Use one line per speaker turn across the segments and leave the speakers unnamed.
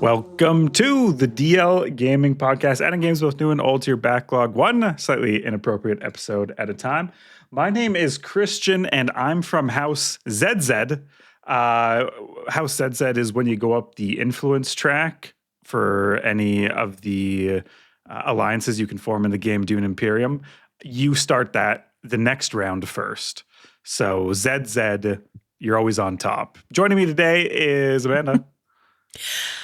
Welcome to the DL Gaming Podcast, adding games both new and old to your backlog, one slightly inappropriate episode at a time. My name is Christian, and I'm from House Zed Zed. House Zed Zed is when you go up the influence track for any of the alliances you can form in the game Dune Imperium. You start that the next round first. So Zed Zed, you're always on top. Joining me today is Amanda.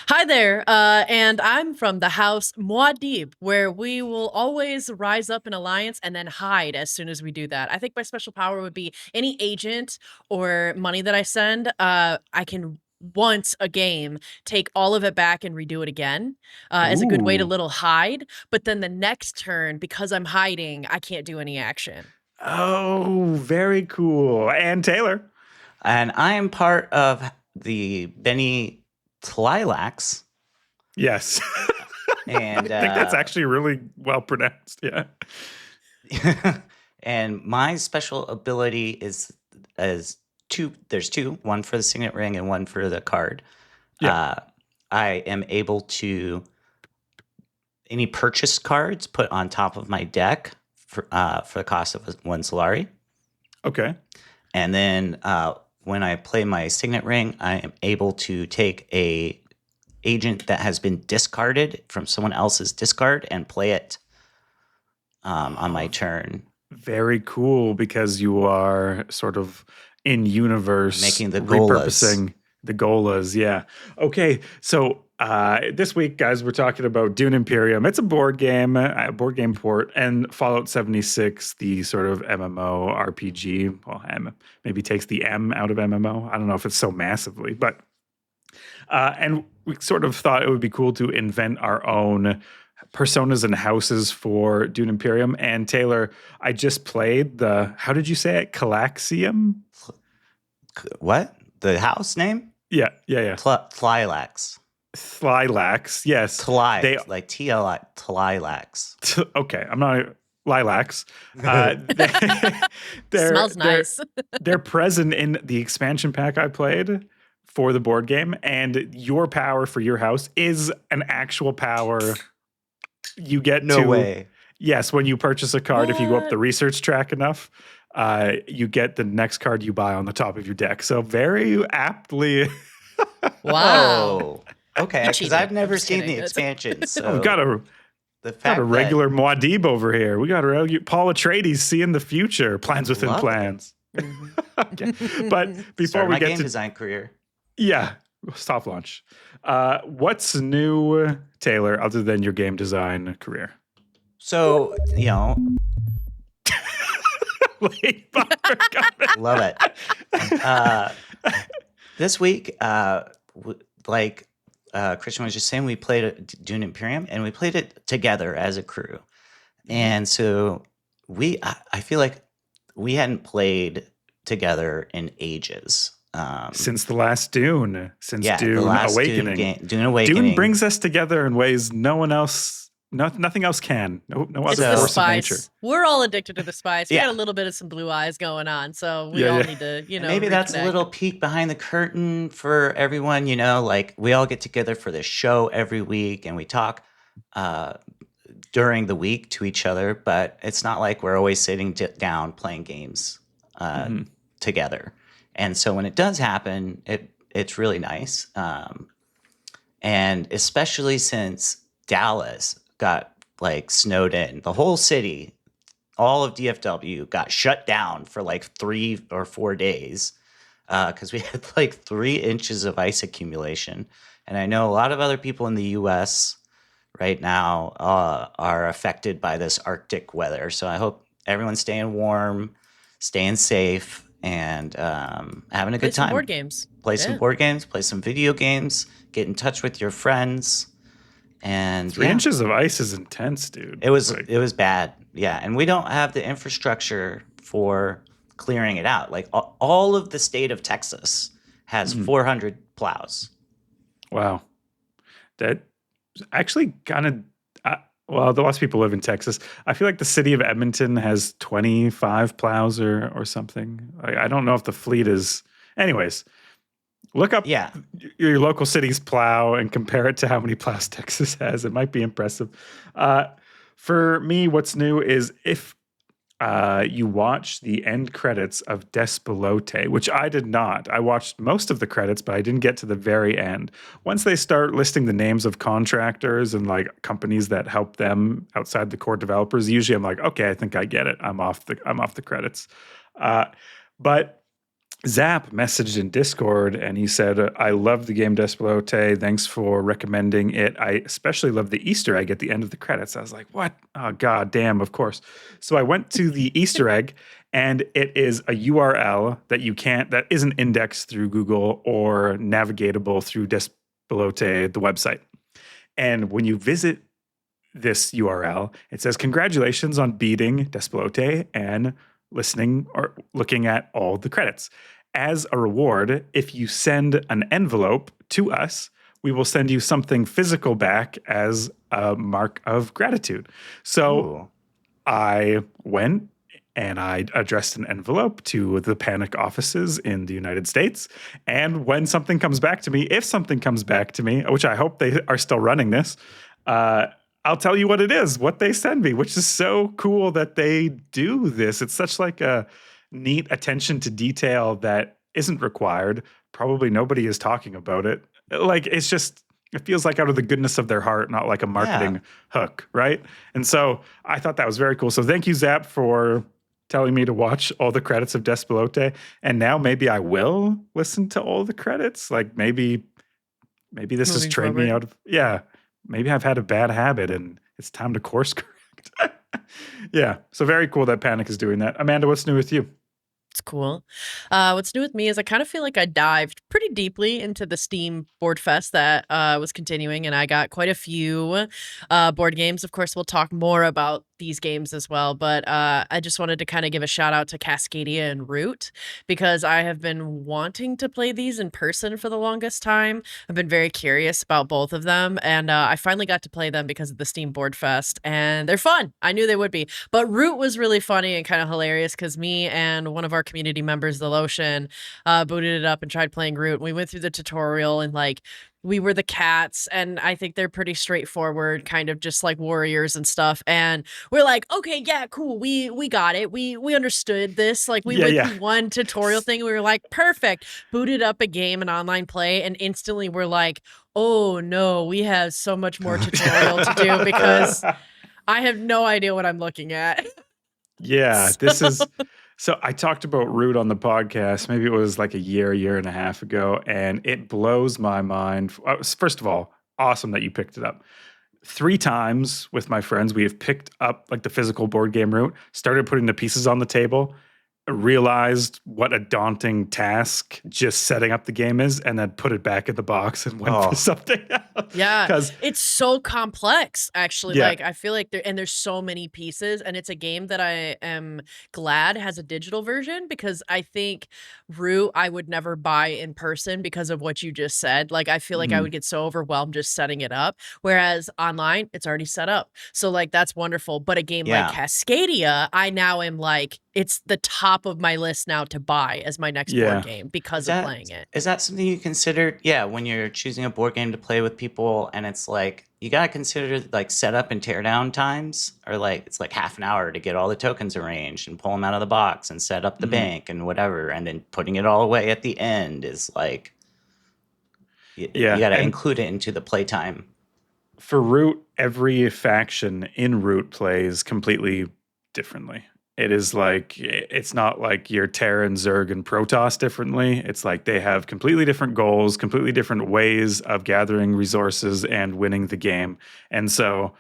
Hi there, and I'm from the house Muad'Dib, where we will always rise up in alliance and then hide as soon as we do that. I think my special power would be any agent or money that I send, I can once a game take all of it back and redo it again as a good way to
Ooh.
little hide. But then the next turn, because I'm hiding, I can't do any action.
Oh, very cool. And Taylor.
And I am part of the Bene Tleilax.
Yes.
And
I think that's actually really well pronounced. Yeah.
And my special ability is two. There's two, one for the signet ring and one for the card.
Yeah.
I am able to any purchased cards put on top of my deck for the cost of one Solari.
Okay.
And then when I play my signet ring, I am able to take a agent that has been discarded from someone else's discard and play it on my turn.
Very cool, because you are sort of in universe
Making the
repurposing the Golas. Yeah. Okay. So this week, guys, we're talking about Dune Imperium. It's a board game port, and Fallout 76, the sort of MMO RPG. Well, maybe takes the M out of MMO. I don't know if it's so massively, but and we sort of thought it would be cool to invent our own personas and houses for Dune Imperium. And Taylor, I just played how did you say it? Calaxium?
What? The house name?
Yeah.
Tleilax.
Tleilax, yes.
Like T-L-I, Tleilax.
Okay, I'm not lilacs.
Smells nice.
They're present in the expansion pack I played for the board game, and your power for your house is an actual power you get
No way.
Yes, when you purchase a card, if you go up the research track enough, you get the next card you buy on the top of your deck. So very aptly.
Wow.
Okay, because I've never seen the expansion. So
We've got a regular Muad'Dib over here. We got a regular Paul Atreides seeing the future, plans within plans. Okay. But before we get
game
to
design career,
soft launch. What's new, Taylor, other than your game design career?
so
Late bumper comment.
love it. This week, Christian was just saying, we played Dune Imperium, and we played it together as a crew. And so I feel like we hadn't played together in ages.
Since the last Dune. Dune Awakening.
Dune Awakening.
Dune brings us together in ways nothing else can. No
It's
other
the
force of nature.
spice. We're all addicted to the spice. We
Yeah.
got a little bit of some blue eyes going on, so we all need to,
Maybe that's a
reconnect.
little peek behind the curtain for everyone. Like we all get together for this show every week, and we talk during the week to each other. But it's not like we're always sitting down playing games together. And so when it does happen, it's really nice. And especially since Dallas got snowed in, the whole city, all of DFW got shut down for 3 or 4 days because we had 3 inches of ice accumulation. And I know a lot of other people in the U.S. right now are affected by this Arctic weather. So I hope everyone's staying warm, staying safe, and having a good time.
Play some board games.
Play some board games, play some video games, get in touch with your friends. And
3 inches of ice is intense, dude.
It was bad. Yeah. And we don't have the infrastructure for clearing it out. All of the state of Texas has 400 plows.
Wow. That actually kind of, well, lots of people live in Texas. I feel like the city of Edmonton has 25 plows or something. I don't know if the fleet is. Anyways, Look up
Yeah.
your local city's plow and compare it to how many plows Texas has. It might be impressive. For me, what's new is if you watch the end credits of Despelote, which I did not. I watched most of the credits, but I didn't get to the very end. Once they start listing the names of contractors and like companies that help them outside the core developers, usually I'm like, okay, I think I get it. I'm off the credits. But Zap messaged in Discord and he said, I love the game Despelote. Thanks for recommending it. I especially love the Easter egg at the end of the credits. I was like, what? Oh, god damn, of course. So I went to the Easter egg and it is a URL that isn't indexed through Google or navigatable through Despelote, the website. And when you visit this URL, it says, congratulations on beating Despelote and listening or looking at all the credits. As a reward, if you send an envelope to us, we will send you something physical back as a mark of gratitude. So
Ooh.
I went and I addressed an envelope to the Panic offices in the United States. And when something comes back to me, if something comes back to me, which I hope they are still running this, I'll tell you what it is, what they send me, which is so cool that they do this. It's such like a neat attention to detail that isn't required. Probably nobody is talking about it. Like, it feels like out of the goodness of their heart, not like a marketing hook, right? And so I thought that was very cool. So thank you, Zap, for telling me to watch all the credits of Despelote. And now maybe I will listen to all the credits. Like maybe this has
Moving
trained me
forward.
out of, maybe I've had a bad habit and it's time to course correct. Yeah. So very cool that Panic is doing that. Amanda, what's new with you?
It's cool. What's new with me is I kind of feel like I dived pretty deeply into the Steam Board Fest that was continuing, and I got quite a few board games. Of course, we'll talk more about these games as well, but I just wanted to kind of give a shout out to Cascadia and Root because I have been wanting to play these in person for the longest time. I've been very curious about both of them, and I finally got to play them because of the Steam Board Fest, and they're fun. I knew they would be, but Root was really funny and kind of hilarious because me and one of our community members, the Lotion, booted it up and tried playing Root. We went through the tutorial and like we were the cats, and I think they're pretty straightforward, kind of just like warriors and stuff. And we're like, okay, yeah, cool. We got it. We understood this. Like we went through one tutorial thing. And we were like, perfect. Booted up a game and online play, and instantly we're like, oh no, we have so much more tutorial to do because I have no idea what I'm looking at.
Yeah, this is. So I talked about Root on the podcast. Maybe it was like a year and a half ago, and it blows my mind. First of all, awesome that you picked it up. 3 times with my friends, we have picked up like the physical board game Root, started putting the pieces on the table, realized what a daunting task just setting up the game is, and then put it back in the box and went for something else.
Yeah,
because
it's so complex, actually.
Yeah.
Like, I feel like there's so many pieces, and it's a game that I am glad has a digital version because I think Root I would never buy in person because of what you just said. Like, I feel like I would get so overwhelmed just setting it up, whereas online, it's already set up. So, like, that's wonderful. But a game like Cascadia, I now am like, it's the top of my list now to buy as my next board game because of playing it.
Is that something you considered? Yeah, when you're choosing a board game to play with people, and it's like you gotta consider like setup and teardown times, or like it's like half an hour to get all the tokens arranged and pull them out of the box and set up the bank and whatever, and then putting it all away at the end is like you gotta include it into the playtime.
For Root, every faction in Root plays completely differently. It is like, it's not like your Terran, Zerg, and Protoss differently. It's like they have completely different goals, completely different ways of gathering resources and winning the game. And so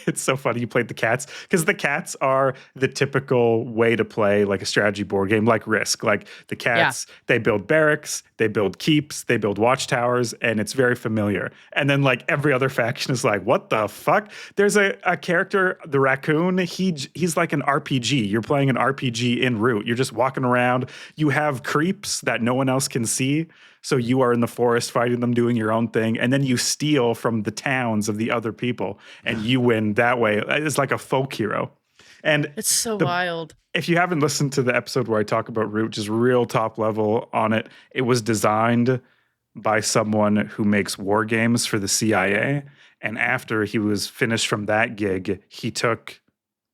it's so funny you played the cats because the cats are the typical way to play like a strategy board game, like Risk. Like the cats, they build barracks, they build keeps, they build watchtowers, and it's very familiar. And then like every other faction is like, what the fuck? There's a character, the raccoon, he's like an RPG. You're playing an RPG in Root. You're just walking around. You have creeps that no one else can see. So you are in the forest fighting them, doing your own thing, and then you steal from the towns of the other people, and you win that way. It's like a folk hero. And
It's so
the-
wild.
if you haven't listened to the episode where I talk about Root, just real top level on it, it was designed by someone who makes war games for the CIA. And after he was finished from that gig, he took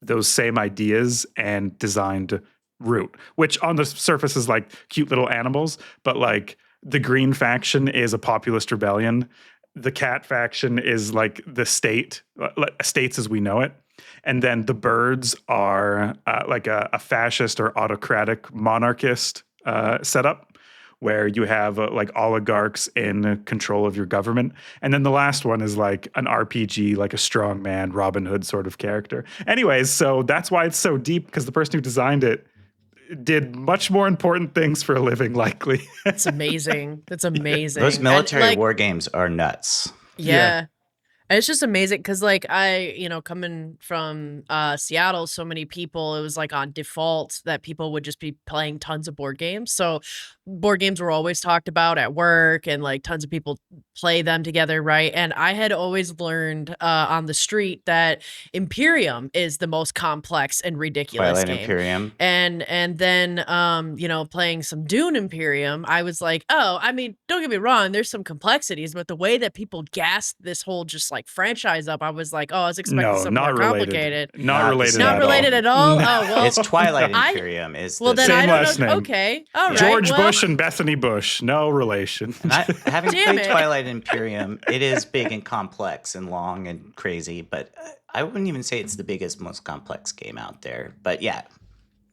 those same ideas and designed Root, which on the surface is like cute little animals, but like the green faction is a populist rebellion. The cat faction is like the states as we know it. And then the birds are like a fascist or autocratic monarchist setup where you have like oligarchs in control of your government. And then the last one is like an RPG, like a strongman Robin Hood sort of character. Anyways, so that's why it's so deep, because the person who designed it did much more important things for a living, likely.
It's amazing. That's amazing.
Those
And,
military
like,
war games are nuts.
Yeah. And it's just amazing because, like, coming from Seattle, so many people, it was like on default that people would just be playing tons of board games. So board games were always talked about at work, and like tons of people play them together, right? And I had always learned on the street that Imperium is the most complex and ridiculous
Twilight
game.
Imperium.
And then playing some Dune Imperium, I was like, oh, I mean, don't get me wrong, there's some complexities, but the way that people gassed this whole just like franchise up, I was like, oh, I was expecting something more complicated.
Not related.
Not related at all.
No.
Oh well,
It's Twilight Imperium.
well, then
Same
I don't
last
know.
name.
Okay, all right.
George
well,
Bush and Bethany Bush, no relation.
And having
Damn
played
it.
Twilight Imperium, it is big and complex and long and crazy, but I wouldn't even say it's the biggest, most complex game out there. But yeah,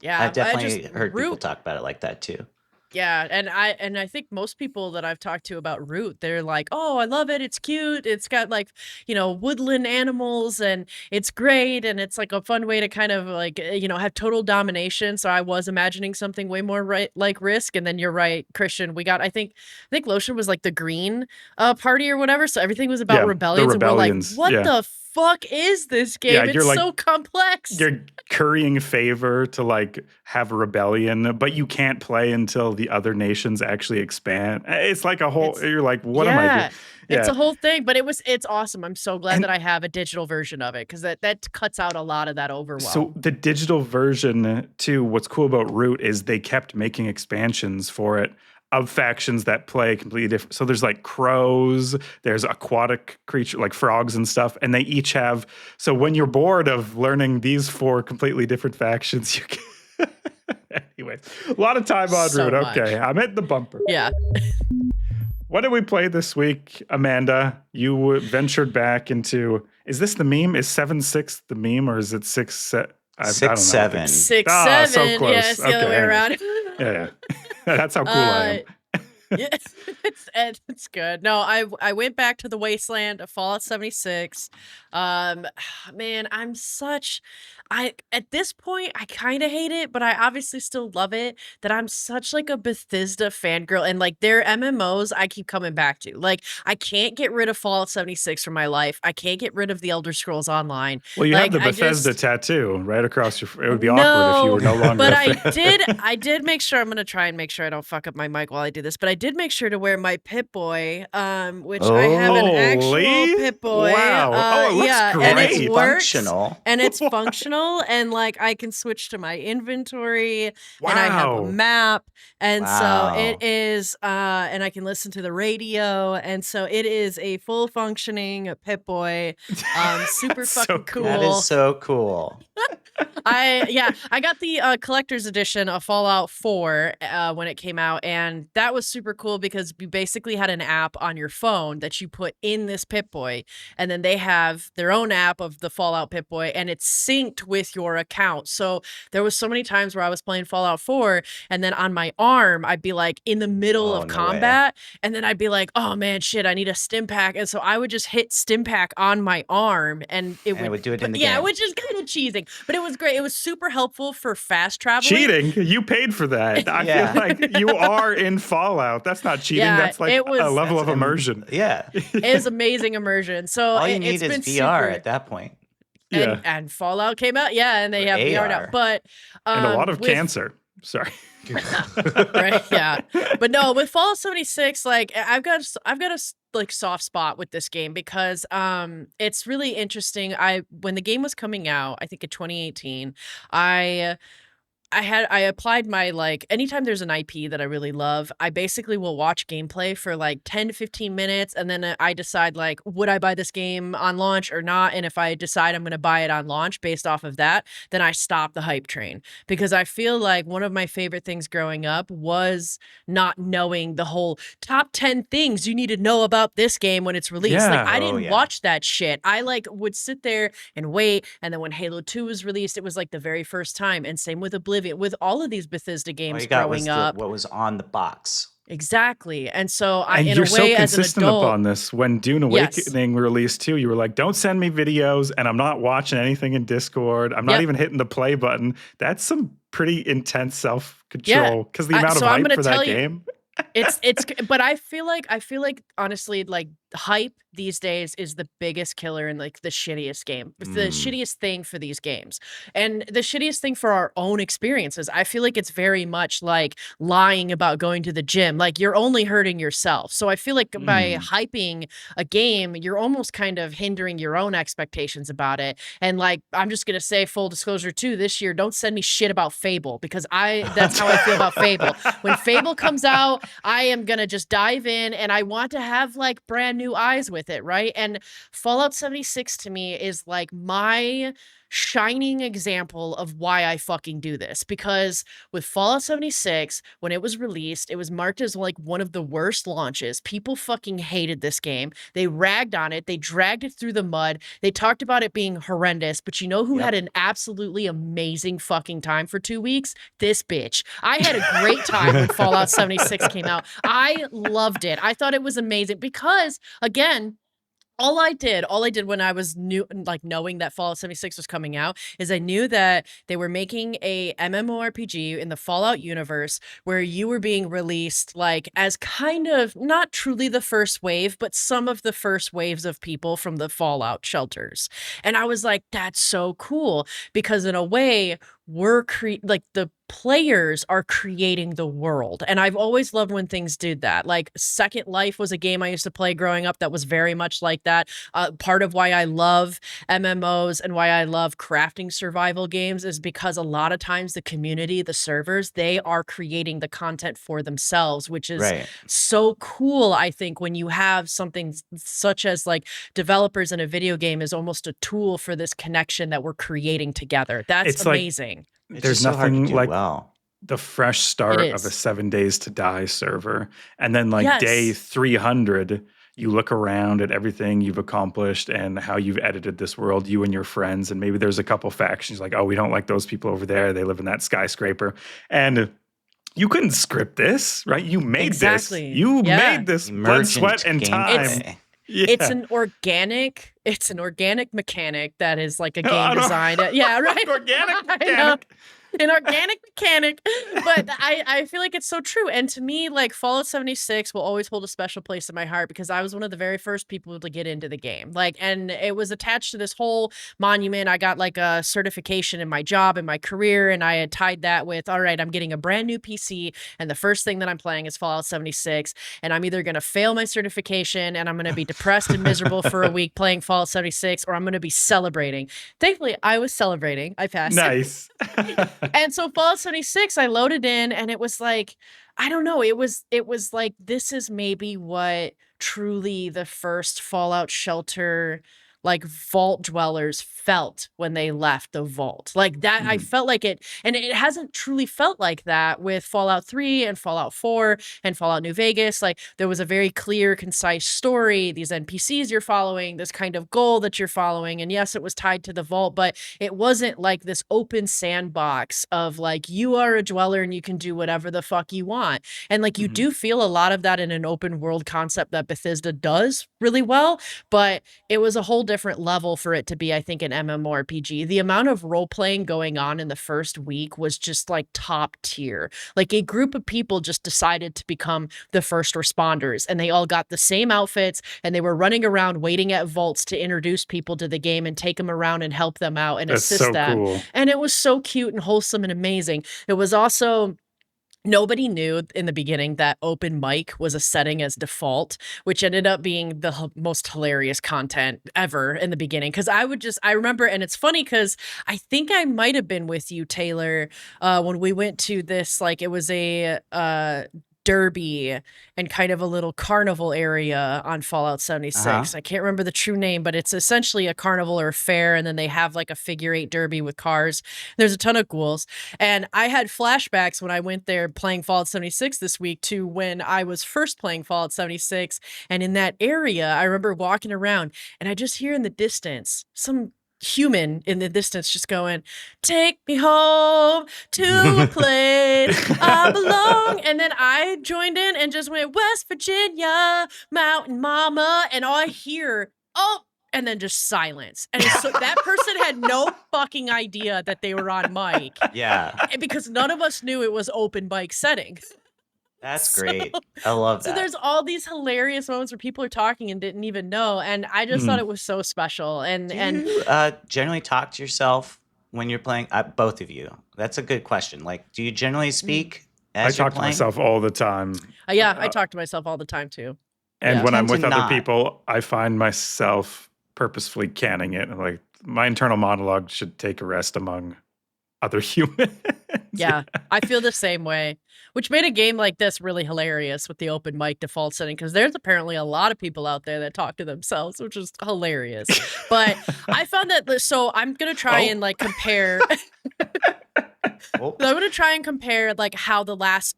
yeah,
I've definitely
just-
heard people
Root-
talk about it like that too.
Yeah, and I think most people that I've talked to about Root, they're like, "Oh, I love it. It's cute. It's got like, woodland animals and it's great and it's like a fun way to kind of like, have total domination." So I was imagining something way more like Risk, and then you're right, Christian. I think Lotion was like the green party or whatever, so everything was about
Yeah, the
rebellions, and
rebellions,
we're like, "What
yeah.
the fuck is this game?
Yeah,
it's
you're like-
so complex."
You're currying favor to like have a rebellion, but you can't play until the other nations actually expand. It's like a whole. You're like, what am I doing?
It's a whole thing, but it's awesome. I'm so glad that I have a digital version of it because that cuts out a lot of that overwhelm.
So the digital version too, what's cool about Root is they kept making expansions for it of factions that play completely different. So there's like crows, there's aquatic creature like frogs and stuff, and they each have. So when you're bored of learning these 4 completely different factions, you can. Anyways, a lot of time on
So
Root.
much.
Okay, I'm at the bumper.
Yeah.
What did we play this week, Amanda? You ventured back into. Is this the meme? Is 7-6 the meme, or is it 6? I don't know.
6-7.
6,
Ah,
7.
so close.
Yes, the other
Okay,
way
anyways.
around.
Yeah. That's how cool I am.
Yeah, it's good. No, I went back to the wasteland of Fallout 76. Man, at this point I kind of hate it, but I obviously still love it. That I'm such like a Bethesda fangirl, and like their MMOs I keep coming back to. Like I can't get rid of Fallout 76 from my life. I can't get rid of the Elder Scrolls Online.
Well, you
Like,
have the
I
Bethesda
just-
tattoo right across your. It would be awkward if you were no longer.
But
a fan.
I did make sure. I'm gonna try and make sure I don't fuck up my mic while I do this. But I did make sure to wear my Pip-Boy, which I have an actual
Holy?
Pip-Boy.
Wow. Oh, it looks
and
great.
it works.
Functional.
And it's functional, and like I can switch to my inventory, and I have a
Wow.
map, and
Wow.
so it is, and I can listen to the radio, and so it is a full functioning Pip-Boy, super
That's so
fucking
cool.
cool.
That is so cool.
I got the collector's edition of Fallout 4 when it came out, and that was super cool because you basically had an app on your phone that you put in this Pip-Boy, and then they have their own app of the Fallout Pip-Boy, and it's synced with your account. So there was so many times where I was playing Fallout 4, and then on my arm I'd be like in the middle
Oh,
of
no
combat, and then I'd be like, oh man, shit, I need a stim pack, and so I would just hit stim pack on my arm, and it
would do it in the
yeah,
game.
which is kind of cheating, but it was great. It was super helpful for fast traveling.
Cheating? You paid for that. I
Yeah.
feel like you are in Fallout. That's not cheating.
Yeah,
That's like
it was-
a level of
That's
immersion.
Yeah.
It is amazing immersion. So
All you
it's
need
been
is VR
super,
at that point.
Yeah.
and Fallout came out, yeah, and they
Or
have VR
AR.
now. But
And a lot of
with-
cancer. Sorry.
Right? Yeah. But no, with Fallout 76, like I've got a like soft spot with this game because it's really interesting. When the game was coming out, I think in 2018, I I applied my like anytime there's an IP that I really love, I basically will watch gameplay for like 10 to 15 minutes and then I decide like would I buy this game on launch or not, and if I decide I'm going to buy it on launch based off of that, then I stop the hype train because I feel like one of my favorite things growing up was not knowing the whole top 10 things you need to know about this game when it's released. Like
Yeah.
I
Oh,
didn't
yeah.
watch that shit. I like would sit there and wait, and then when Halo 2 was released, it was like the very first time, and same with Oblivion, with all of these Bethesda
All
games
you got was
growing up.
what was on the box.
Exactly. And so I,
And
in
you're
a
so
way, as an
consistent
adult,
upon this. When Dune
Yes.
Awakening released too, you were like, "Don't send me videos," and I'm not watching anything in Discord. I'm not
Yep.
even hitting the play button. That's some pretty intense self
Yeah.
control because the amount
So
of
I'm
hype
gonna
for that
tell you-
game.
it's but I feel like honestly, like hype these days is the biggest killer and like the shittiest game. It's the shittiest thing for these games. And the shittiest thing for our own experiences. I feel like it's very much like lying about going to the gym. Like you're only hurting yourself. So I feel like by hyping a game, you're almost kind of hindering your own expectations about it. And like I'm just gonna say full disclosure too, this year, don't send me shit about Fable because that's how I feel about Fable. When Fable comes out, I am gonna just dive in and I want to have like brand new eyes with it, right? And Fallout 76 to me is like my shining example of why I fucking do this. Because with Fallout 76, when it was released, it was marked as like one of the worst launches. People fucking hated this game. They ragged on it. They dragged it through the mud. They talked about it being horrendous. But you know who
Yep.
had an absolutely amazing fucking time for 2 weeks? This bitch. I had a great time when Fallout 76 came out. I loved it. I thought it was amazing because, again, all I did when I was knowing that Fallout 76 was coming out is I knew that they were making a MMORPG in the Fallout universe where you were being released like as kind of not truly the first wave, but some of the first waves of people from the Fallout shelters. And I was like, that's so cool because in a way, like the players are creating the world. And I've always loved when things do that. Like Second Life was a game I used to play growing up that was very much like that. Part of why I love MMOs and why I love crafting survival games is because a lot of times the community, the servers, they are creating the content for themselves, which is
Right.
so cool. I think when you have something such as like developers in a video game is almost a tool for this connection that we're creating together. That's
It's like-
amazing.
It's
There's
just so hard to
nothing
do
like
well.
the fresh start
It
of a
is.
7 Days to Die server. And then like
Yes.
day 300, you look around at everything you've accomplished and how you've edited this world, you and your friends. And maybe there's a couple factions like, oh, we don't like those people over there. They live in that skyscraper. And you couldn't script this, right? You made
Exactly.
this. You
Yeah.
made this blood,
Emergent
sweat, and time.
gameplay.
Yeah.
It's an organic mechanic that is like a
No, I
game
don't-
design. Yeah, right.
Organic
I know.
mechanic.
An organic mechanic. But I feel like it's so true. And to me, like Fallout 76 will always hold a special place in my heart because I was one of the very first people to get into the game. Like, and it was attached to this whole monument. I got like a certification in my job and my career, and I had tied that with, all right, I'm getting a brand new PC, and the first thing that I'm playing is Fallout 76, and I'm either going to fail my certification and I'm going to be depressed and miserable for a week playing Fallout 76, or I'm going to be celebrating. Thankfully, I was celebrating. I passed.
Nice.
And so Fallout 76, I loaded in and it was like, I don't know, it was like, this is maybe what truly the first Fallout shelter, like vault dwellers felt when they left the vault. Like that, I felt like it, and it hasn't truly felt like that with Fallout 3 and Fallout 4 and Fallout New Vegas. Like there was a very clear, concise story, these NPCs you're following, this kind of goal that you're following. And yes, it was tied to the vault, but it wasn't like this open sandbox of like, you are a dweller and you can do whatever the fuck you want. And like, you do feel a lot of that in an open world concept that Bethesda does really well, but it was a whole different level for it to be, I think, an MMORPG. The amount of role playing going on in the first week was just like top tier. Like a group of people just decided to become the first responders, and they all got the same outfits, and they were running around waiting at vaults to introduce people to the game and take them around and help them out and
That's
assist
so
them.
cool.
And it was so cute and wholesome and amazing. It was also nobody knew in the beginning that open mic was a setting as default, which ended up being the most hilarious content ever in the beginning. Because I remember, and it's funny because I think I might have been with you, Taylor, when we went to this, like it was a derby and kind of a little carnival area on Fallout 76. I can't remember the true name, but it's essentially a carnival or a fair, and then they have like a figure 8 derby with cars. There's a ton of ghouls. And I had flashbacks when I went there playing Fallout 76 this week to when I was first playing Fallout 76. And in that area, I remember walking around and I just hear in the distance some human in the distance just going, "Take me home to a place I belong." And then I joined in and just went, "West Virginia, Mountain Mama," and all I hear, "Oh," and then just silence. And so that person had no fucking idea that they were on mic.
Yeah.
Because none of us knew it was open mic setting.
That's great. I love that.
So there's all these hilarious moments where people are talking and didn't even know. And I just thought it was so special. And
Do you generally talk to yourself when you're playing? Both of you. That's a good question. Like, do you generally speak as you're
I talk to
playing?
myself all the time.
yeah, I talk to myself all the time too.
And
Yeah.
when I'm
Tend
with
to
other
not.
people, I find myself purposefully canning it. Like my internal monologue should take a rest among other humans.
Yeah, I feel the same way, which made a game like this really hilarious with the open mic default setting, because there's apparently a lot of people out there that talk to themselves, which is hilarious. But I found that, so I'm going to try and like compare.
Oh.
I'm going to try and compare like how the last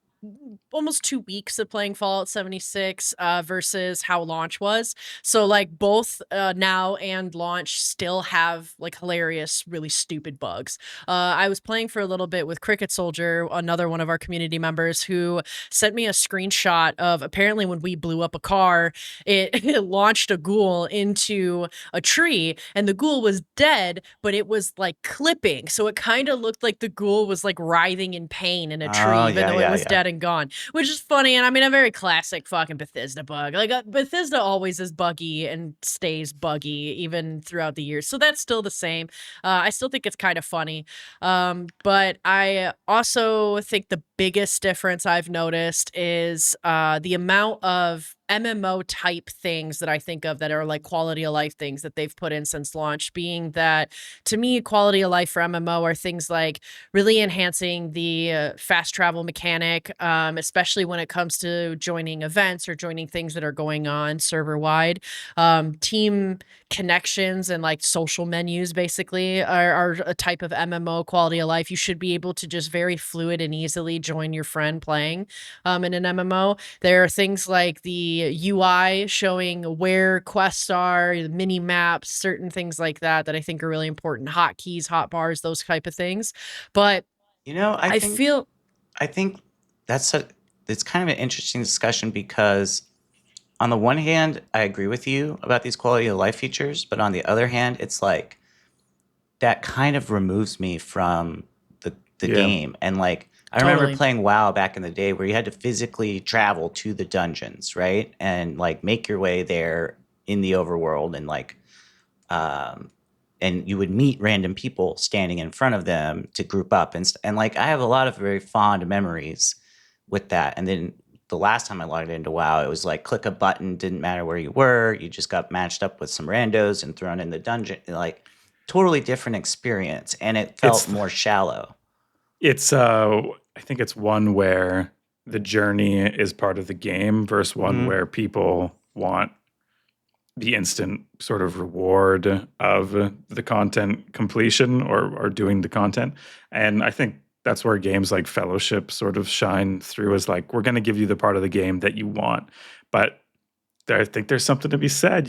almost 2 weeks of playing Fallout 76 versus how launch was. So like both now and launch still have like hilarious, really stupid bugs. I was playing for a little bit with Cricket Soldier, another one of our community members, who sent me a screenshot of apparently when we blew up a car, it launched a ghoul into a tree, and the ghoul was dead, but it was like clipping. So it kind of looked like the ghoul was like writhing in pain in a tree,
Oh,
even
yeah,
though
yeah,
it was
yeah.
dead and gone, which is funny. And I mean, a very classic fucking Bethesda bug. Like Bethesda always is buggy and stays buggy even throughout the years. So that's still the same. I still think it's kind of funny. But I also think the biggest difference I've noticed is the amount of MMO type things that I think of that are like quality of life things that they've put in since launch, being that to me, quality of life for MMO are things like really enhancing the fast travel mechanic, especially when it comes to joining events or joining things that are going on server wide. Team connections and like social menus basically are a type of MMO quality of life. You should be able to just very fluid and easily join your friend playing in an MMO. There are things like the UI showing where quests are, mini maps, certain things like that I think are really important. Hotkeys, hotbars, those type of things. But
You know,
I feel
I think it's kind of an interesting discussion because on the one hand, I agree with you about these quality of life features, but on the other hand, it's like that kind of removes me from the
Yeah.
game. And like I remember
Totally.
playing WoW back in the day where you had to physically travel to the dungeons, right? And like make your way there in the overworld and like and you would meet random people standing in front of them to group up and like I have a lot of very fond memories with that. And then the last time I logged into WoW, it was like click a button, didn't matter where you were, you just got matched up with some randos and thrown in the dungeon. Like totally different experience, and it felt
It's-
more shallow.
It's I think it's one where the journey is part of the game versus one where people want the instant sort of reward of the content completion or doing the content. And I think that's where games like Fellowship sort of shine through, as like, we're going to give you the part of the game that you want. But I think there's something to be said,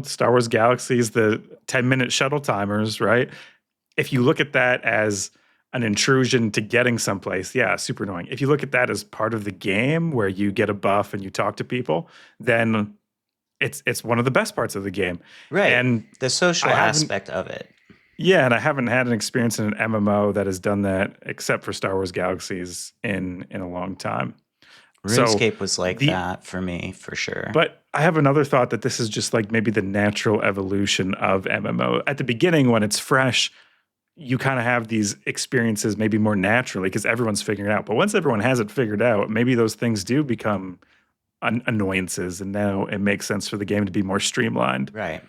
Star Wars Galaxies, the 10-minute shuttle timers, right? If you look at that as an intrusion to getting someplace, yeah, super annoying. If you look at that as part of the game where you get a buff and you talk to people, then it's one of the best parts of the game.
Right.
And
the social
I haven't-
aspect of it.
yeah, and I haven't had an experience in an MMO that has done that except for Star Wars Galaxies in a long time. So
RuneScape was like
the-
that for me, for sure.
But I have another thought that this is just like maybe the natural evolution of MMO. At the beginning, when it's fresh, you kind of have these experiences maybe more naturally because everyone's figuring it out. But once everyone has it figured out, maybe those things do become annoyances, and now it makes sense for the game to be more streamlined.
Right.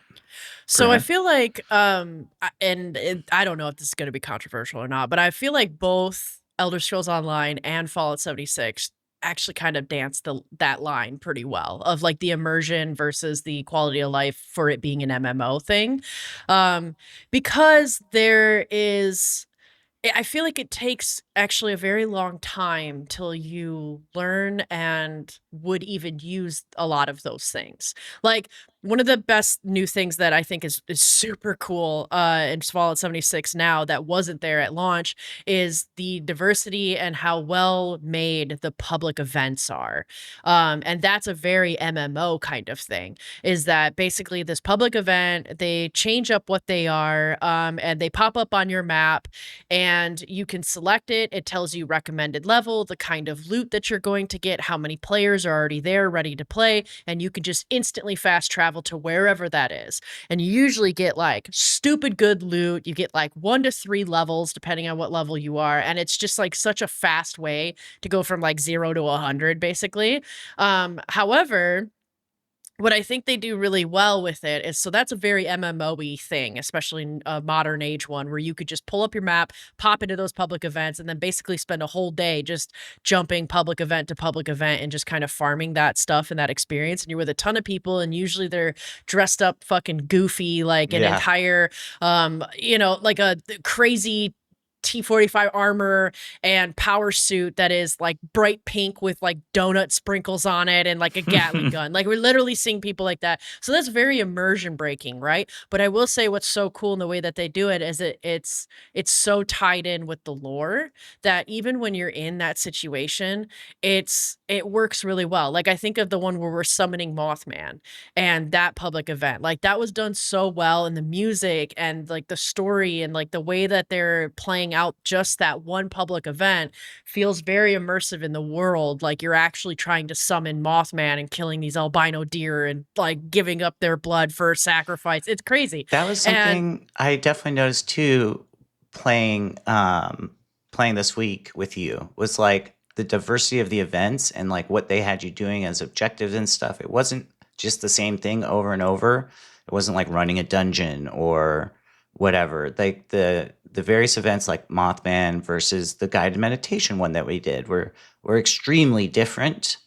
So I
Grant?
feel like, I don't know if this is going to be controversial or not, but I feel like both Elder Scrolls Online and Fallout 76 actually kind of dance that line pretty well of like the immersion versus the quality of life for it being an MMO thing, because I feel like it takes actually a very long time till you learn and would even use a lot of those things. Like one of the best new things that I think is super cool in Fallout 76 now that wasn't there at launch is the diversity and how well made the public events are. And that's a very MMO kind of thing, is that basically this public event, they change up what they are, and they pop up on your map and you can select it. It tells you recommended level, the kind of loot that you're going to get, how many players are already there ready to play, and you can just instantly fast travel to wherever that is. And you usually get like stupid good loot. You get like 1 to 3 levels depending on what level you are, and it's just like such a fast way to go from like 0 to 100 basically. However, what I think they do really well with it is, so that's a very MMO-y thing, especially in a modern age one, where you could just pull up your map, pop into those public events, and then basically spend a whole day just jumping public event to public event and just kind of farming that stuff and that experience. And you're with a ton of people, and usually they're dressed up fucking goofy, like an entire, like a crazy T-45 armor and power suit that is like bright pink with like donut sprinkles on it and like a Gatling gun. Like we're literally seeing people like that. So that's very immersion breaking, right? But I will say what's so cool in the way that they do it is it's so tied in with the lore that even when you're in that situation, it works really well. Like I think of the one where we're summoning Mothman and that public event. Like that was done so well, and the music and like the story and like the way that they're playing out just that one public event feels very immersive in the world. Like you're actually trying to summon Mothman and killing these albino deer and like giving up their blood for sacrifice. It's crazy.
That was something I definitely noticed too, playing this week with you, was like the diversity of the events and like what they had you doing as objectives and stuff. It wasn't just the same thing over and over. It wasn't like running a dungeon or whatever. Like the various events like Mothman versus the guided meditation one that we did were extremely different.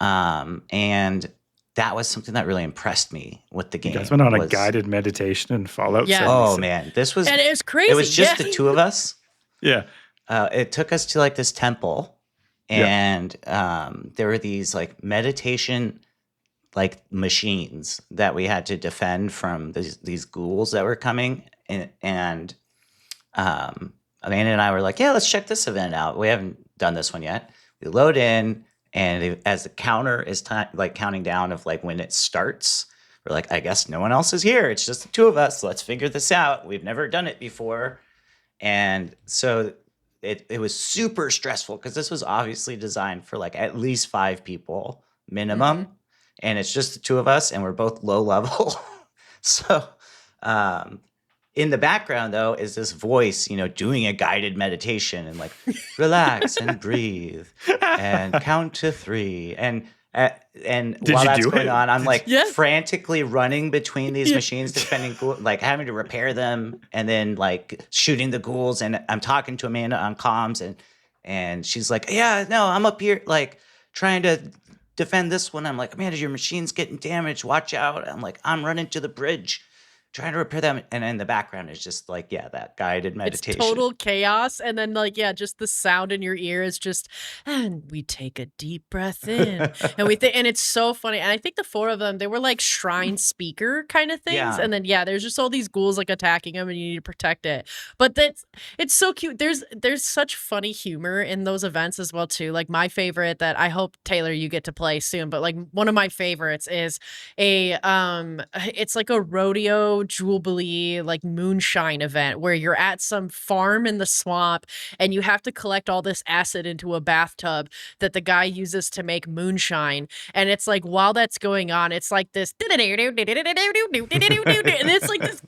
And that was something that really impressed me with the game.
You guys went on a guided meditation in Fallout 76.
Oh man, this was,
and it was crazy.
It was just the two of us.
Yeah.
It took us to like this temple, and there were these like meditation like machines that we had to defend from these ghouls that were coming, and Amanda and I were like, yeah, let's check this event out. We haven't done this one yet. We load in, and as the counter is like counting down of like when it starts, we're like, I guess no one else is here. It's just the two of us. Let's figure this out. We've never done it before. And so it was super stressful because this was obviously designed for like at least 5 people minimum. Mm-hmm. And it's just the two of us, and we're both low level. So in the background, though, is this voice, doing a guided meditation and like, relax and breathe and count to 3. And while that's going on, I'm like frantically running between these machines, defending, like having to repair them, and then like shooting the ghouls. And I'm talking to Amanda on comms, and she's like, yeah, no, I'm up here like trying to defend this one. I'm like, Amanda, your machine's getting damaged. Watch out. I'm like, I'm running to the bridge, trying to repair them. And in the background is just like, that guided meditation.
It's total chaos. And then like, just the sound in your ear is just, and we take a deep breath in and and it's so funny. And I think the 4 of them, they were like shrine speaker kind of things. Yeah. And then, there's just all these ghouls like attacking them and you need to protect it. But it's so cute. There's such funny humor in those events as well too. Like my favorite that I hope, Taylor, you get to play soon, but like one of my favorites is it's like a rodeo Jubilee like moonshine event where you're at some farm in the swamp and you have to collect all this acid into a bathtub that the guy uses to make moonshine. And it's like while that's going on, it's like this and it's like this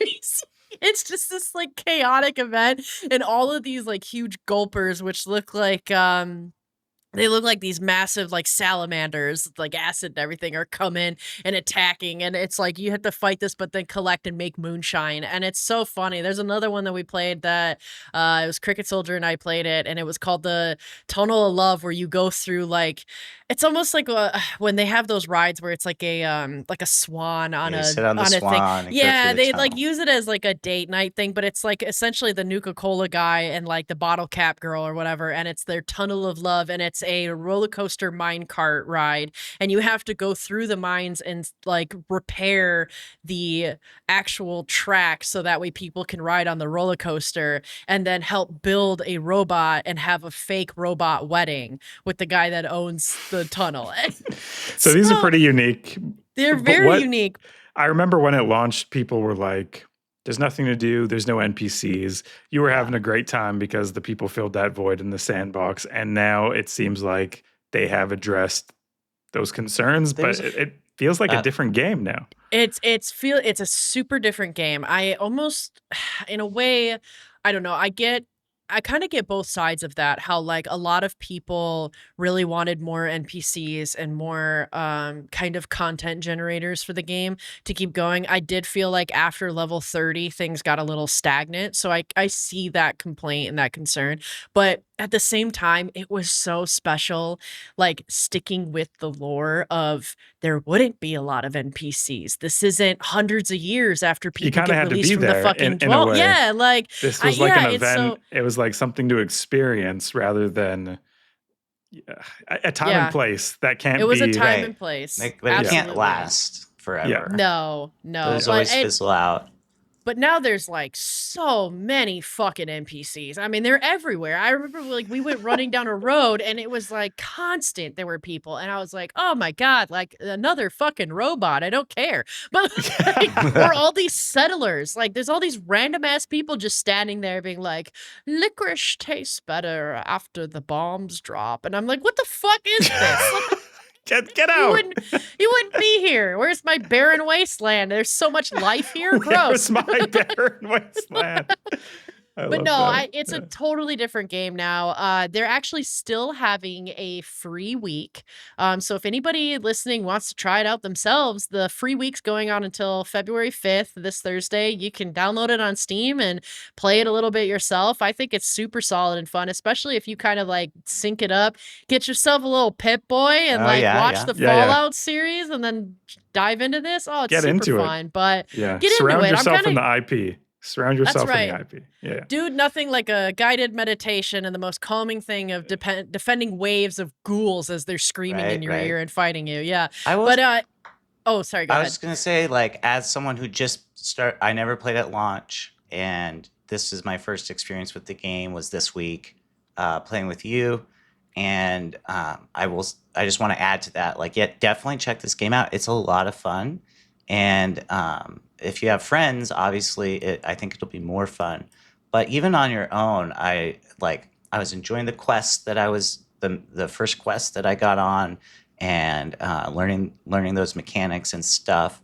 crazy it's just this like chaotic event, and all of these like huge gulpers, which look like they look like these massive like salamanders, like acid and everything, are coming and attacking, and it's like you have to fight this, but then collect and make moonshine, and it's so funny. There's another one that we played that it was Cricket Soldier and I played it, and it was called the Tunnel of Love, where you go through like it's almost like when they have those rides where it's like a swan on
You
a
sit on the
thing.
swan and go
Yeah,
through the
they like
tunnel.
use it as like a date night thing, but it's like essentially the Nuka-Cola guy and like the bottle cap girl or whatever, and it's their Tunnel of Love, and it's a roller coaster mine cart ride, and you have to go through the mines and like repair the actual track so that way people can ride on the roller coaster, and then help build a robot and have a fake robot wedding with the guy that owns the tunnel.
So these are pretty unique.
They're
But
very
what-
unique.
I remember when it launched, people were like, there's nothing to do. There's no NPCs. You were having a great time because the people filled that void in the sandbox. And now it seems like they have addressed those concerns, but it feels like a different game now.
It's a super different game. I almost, in a way, I don't know. I kind of get both sides of that. How like a lot of people really wanted more NPCs and more kind of content generators for the game to keep going. I did feel like after level 30, things got a little stagnant. So I see that complaint and that concern. But at the same time, it was so special, like sticking with the lore of there wouldn't be a lot of NPCs. This isn't hundreds of years after people
kinda
get
had to
released
be
from the
there
fucking
in a way.
Yeah, like
This was like an
it's
event.
so-
It was like something to experience rather than a time
Yeah.
and place that can't
It was a
be.
time
Right.
and place.
But it can't
Absolutely.
last forever.
No.
Those
But
always fizzle out.
But now there's like so many fucking NPCs. I mean, they're everywhere. I remember like we went running down a road and it was like constant. There were people, and I was like, "Oh my god, like another fucking robot." I don't care. But like, or all these settlers. Like, there's all these random ass people just standing there, being like, "Licorice tastes better after the bombs drop," and I'm like, "What the fuck is this?"
Get out.
You wouldn't be here. Where's my barren wasteland? There's so much life here. Gross.
Where's my barren wasteland?
But no, it's a totally different game now. They're actually still having a free week. So if anybody listening wants to try it out themselves, the free week's going on until February 5th, this Thursday. You can download it on Steam and play it a little bit yourself. I think it's super solid and fun, especially if you kind of like sync it up, get yourself a little Pip-Boy and watch the Fallout series and then dive into this. Oh, it's
Get
super
into
fun. But
get
into
Surround
it.
yourself in the IP. Surround yourself in the IP. Yeah.
Dude, nothing like a guided meditation and the most calming thing of defending waves of ghouls as they're screaming in your ear and fighting you. Yeah. Oh, sorry, go ahead.
I was going to say, like, as someone who I never played at launch, and this is my first experience with the game was this week, playing with you. And I just want to add to that, like, definitely check this game out. It's a lot of fun. And if you have friends, obviously, I think it'll be more fun. But even on your own, I was enjoying the quest that the first quest that I got on, and learning those mechanics and stuff.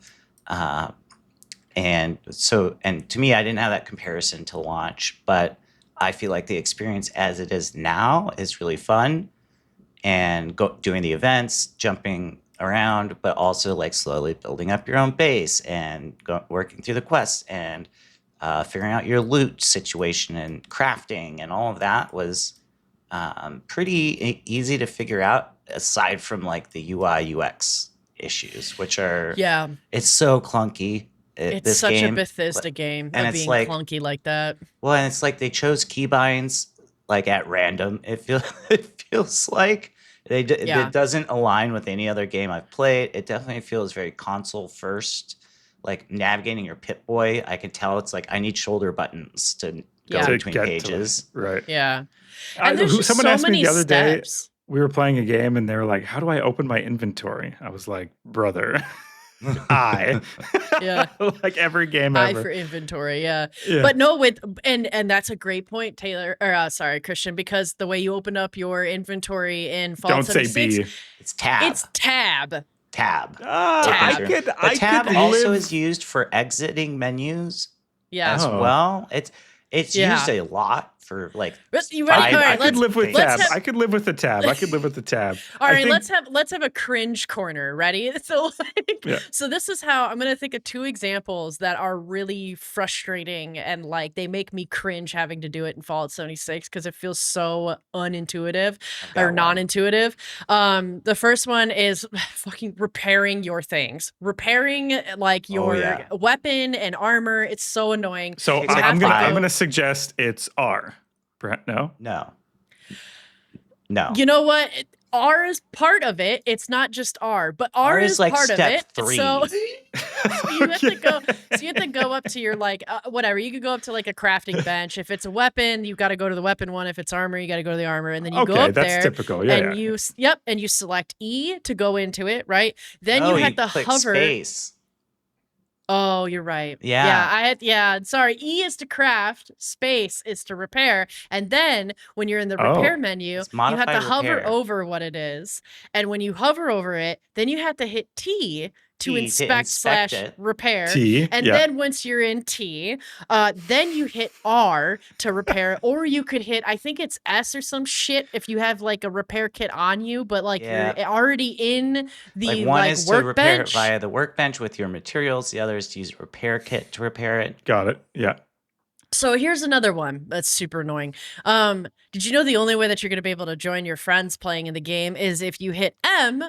And to me, I didn't have that comparison to launch, but I feel like the experience as it is now is really fun, and doing the events, jumping around, but also like slowly building up your own base and working through the quests and figuring out your loot situation and crafting, and all of that was pretty easy to figure out, aside from like the UI UX issues, which are it's so clunky.
It's such a Bethesda game
and
of
it's
being
like,
clunky like that.
Well, and it's like they chose keybinds like at random. It feels like it doesn't align with any other game I've played. It definitely feels very console first. Like navigating your Pip-Boy, I can tell it's like I need shoulder buttons to go between pages.
Right.
yeah. And there's just
someone
so
asked me
many
the other
steps.
day, we were playing a game and they were like, how do I open my inventory? I was like, brother,
Yeah.
like every game
I
ever.
for inventory, yeah. But no, and that's a great point, Taylor, or sorry, Christian, because the way you open up your inventory in Fallout
Don't say
76,
B.
It's tab.
it's tab.
Tab.
I
Tab.
could
But tab also
live-
is used for exiting menus
Yeah.
as
Oh.
well. It's
Yeah.
used a lot for like
You ready?
five
All right,
I could live with
let's
tab.
have-
I could live with the tab. I could live with the tab.
All
I
right,
think,
let's have a cringe corner. Ready? So
Yeah.
so this is how I'm gonna think of two examples that are really frustrating and like they make me cringe having to do it in Fallout 76 because it feels so unintuitive
I've got
or
one.
non-intuitive. The first one is fucking repairing your things, repairing like your
yeah.
weapon and armor. It's so annoying.
So
Takes like
I'm
five.
gonna suggest it's R. No.
No.
You know what? R is part of it. It's not just R, but R is
like
part of
step
it.
3.
So you have to go. So you have to go up to your like whatever. You could go up to like a crafting bench. If it's a weapon, you got to go to the weapon one. If it's armor, you got to go to the armor, and then you go up
that's
there.
typical. Yeah.
And you and you select E to go into it, right? Then
Oh,
you have to
click
hover.
space.
Oh, you're right.
Yeah.
Sorry. E is to craft, space is to repair, and then when you're in the repair menu,
It's
you have
modify
to hover
repair.
over what it is. And when you hover over it, then you have to hit T to inspect /
it.
repair.
T.
And then once you're in T, then you hit R to repair, or you could hit, I think it's S or some shit if you have like a repair kit on you, but like you're already in the
like one is to repair it
workbench.
via the workbench with your materials. The other is to use a repair kit to repair it.
Got it. Yeah.
So here's another one that's super annoying. Did you know the only way that you're going to be able to join your friends playing in the game is if you hit M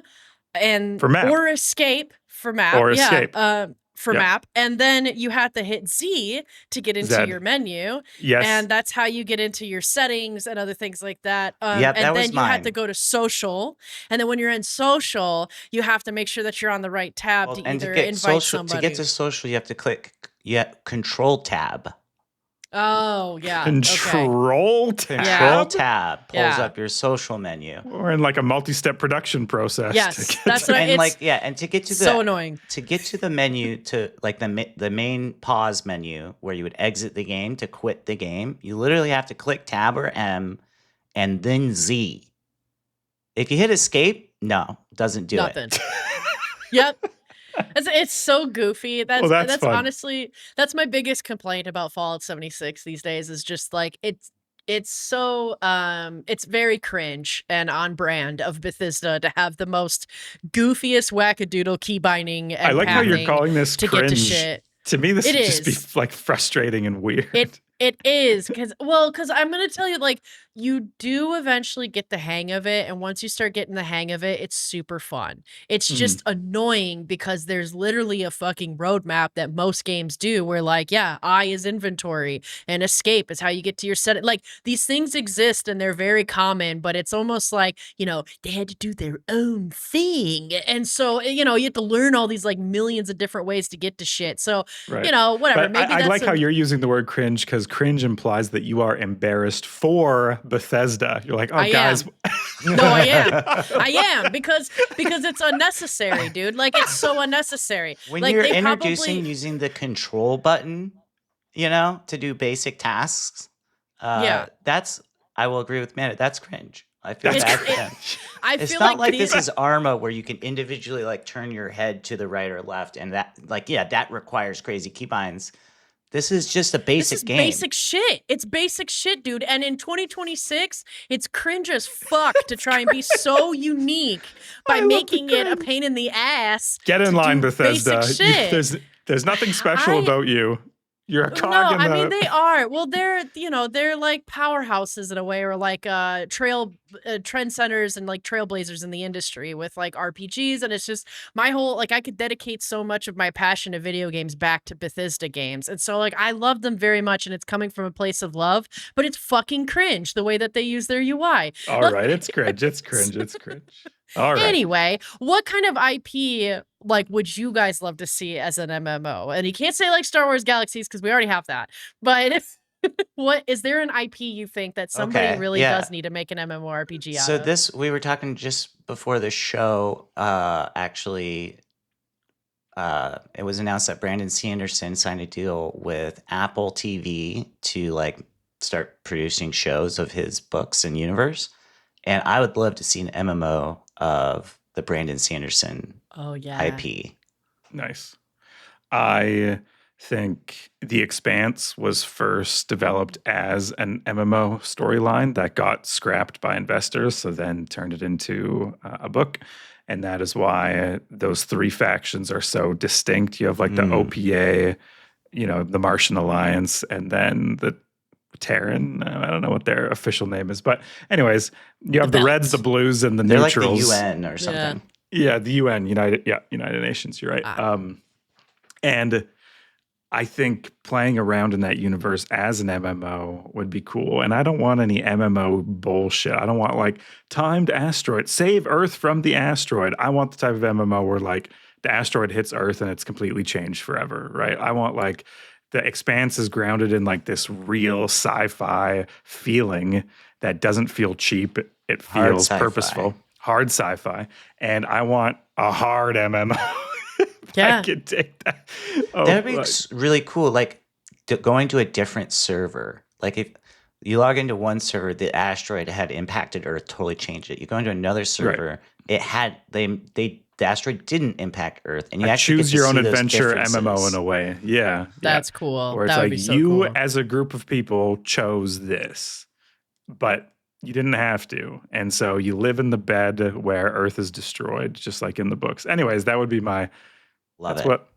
and
For map.
or escape for map.
Or escape.
For map, and then you have to hit Z to get into
Zed.
your menu.
Yes.
And that's how you get into your settings and other things like that.
Yep,
and
that was
then you have to
mine.
go to social, and then when you're in social, you have to make sure that you're on the right tab to
And
either
to get
invite
social,
somebody.
to get to social, you have to click Control Tab.
Oh yeah, okay.
Control tab.
Control Tab pulls
Yeah.
up your social menu.
Or in like a multi-step production process.
Yes,
to get
that's
to-
what
And
it's
like and to get to the
so annoying.
to get to the menu to like the main pause menu where you would exit the game to quit the game, you literally have to click Tab or M and then Z. If you hit escape, no, doesn't do
Nothing.
it.
Yep. It's so goofy. That's
fun.
honestly that's my biggest complaint about Fallout 76 these days is just like it's so it's very cringe and on brand of Bethesda to have the most goofiest wackadoodle key binding and
I like how you're
pathing
calling this
to
cringe.
get to shit.
To me, this
It
would just be
is.
like frustrating and weird.
It is because I'm gonna tell you, like, you do eventually get the hang of it, and once you start getting the hang of it, it's super fun. It's just annoying because there's literally a fucking roadmap that most games do where like, yeah, I is inventory and escape is how you get to your set. Like these things exist and they're very common, but it's almost like, they had to do their own thing. And so, you have to learn all these like millions of different ways to get to shit. So,
Right.
whatever.
But
Maybe
I
that's
like how you're using the word cringe because cringe implies that you are embarrassed for Bethesda. You're like, oh,
I
guys.
No, I am. I am because it's unnecessary, dude. Like it's so unnecessary.
When
like,
you're
they
introducing using the control button, to do basic tasks, that's I will agree with Mana. That's cringe. I feel
That's
bad for
cringe.
them.
I
It's
feel
not
like
like this is Arma where you can individually like turn your head to the right or left, and that that requires crazy keybinds. This is just a basic game.
Basic shit. It's basic shit, dude. And in 2026, it's cringe as fuck to try and be so unique by making it a pain in the ass.
Get in
to
line,
do
Bethesda.
Basic shit.
There's nothing special about you. You're a cog in the...
I mean they are. Well, they're like powerhouses in a way, or like trendsetters and like trailblazers in the industry with like RPGs, and it's just my whole like I could dedicate so much of my passion to video games back to Bethesda games, and so like I love them very much, and it's coming from a place of love, but it's fucking cringe the way that they use their UI.
All right, it's cringe. It's cringe. It's cringe. All right.
Anyway, what kind of IP like would you guys love to see as an MMO? And you can't say like Star Wars Galaxies because we already have that. But what is there an IP you think that somebody really does need to make an MMORPG out of?
So we were talking just before the show. Actually, it was announced that Brandon Sanderson signed a deal with Apple TV to like start producing shows of his books and universe. And I would love to see an MMO of the Brandon Sanderson IP.
Nice. I think The Expanse was first developed as an MMO storyline that got scrapped by investors, so then turned it into a book. And that is why those three factions are so distinct. You have like the OPA, the Martian Alliance, and then the Terran. I don't know what their official name is. But anyways, you have the Reds, the Blues, and the
They're
neutrals.
like the UN or something.
Yeah, the UN, United Nations, you're right. And I think playing around in that universe as an MMO would be cool. And I don't want any MMO bullshit. I don't want like timed asteroid, save Earth from the asteroid. I want the type of MMO where like the asteroid hits Earth and it's completely changed forever, right? I want like the Expanse is grounded in like this real sci-fi feeling that doesn't feel cheap. It feels purposeful. Hard sci-fi. And I want a hard MMO.
Yeah.
I could take that.
That'd be really cool. Like going to a different server. Like if you log into one server, the asteroid had impacted Earth, totally changed it. You go into another server, it had the asteroid didn't impact Earth, and you actually
choose
get to
your own
see those
adventure
differences.
MMO in a way. Yeah,
That's cool.
Where it's
that would
like
be so
you
cool.
as a group of people chose this, but you didn't have to, and so you live in the bed where Earth is destroyed, just like in the books. Anyways, that would be my. That's what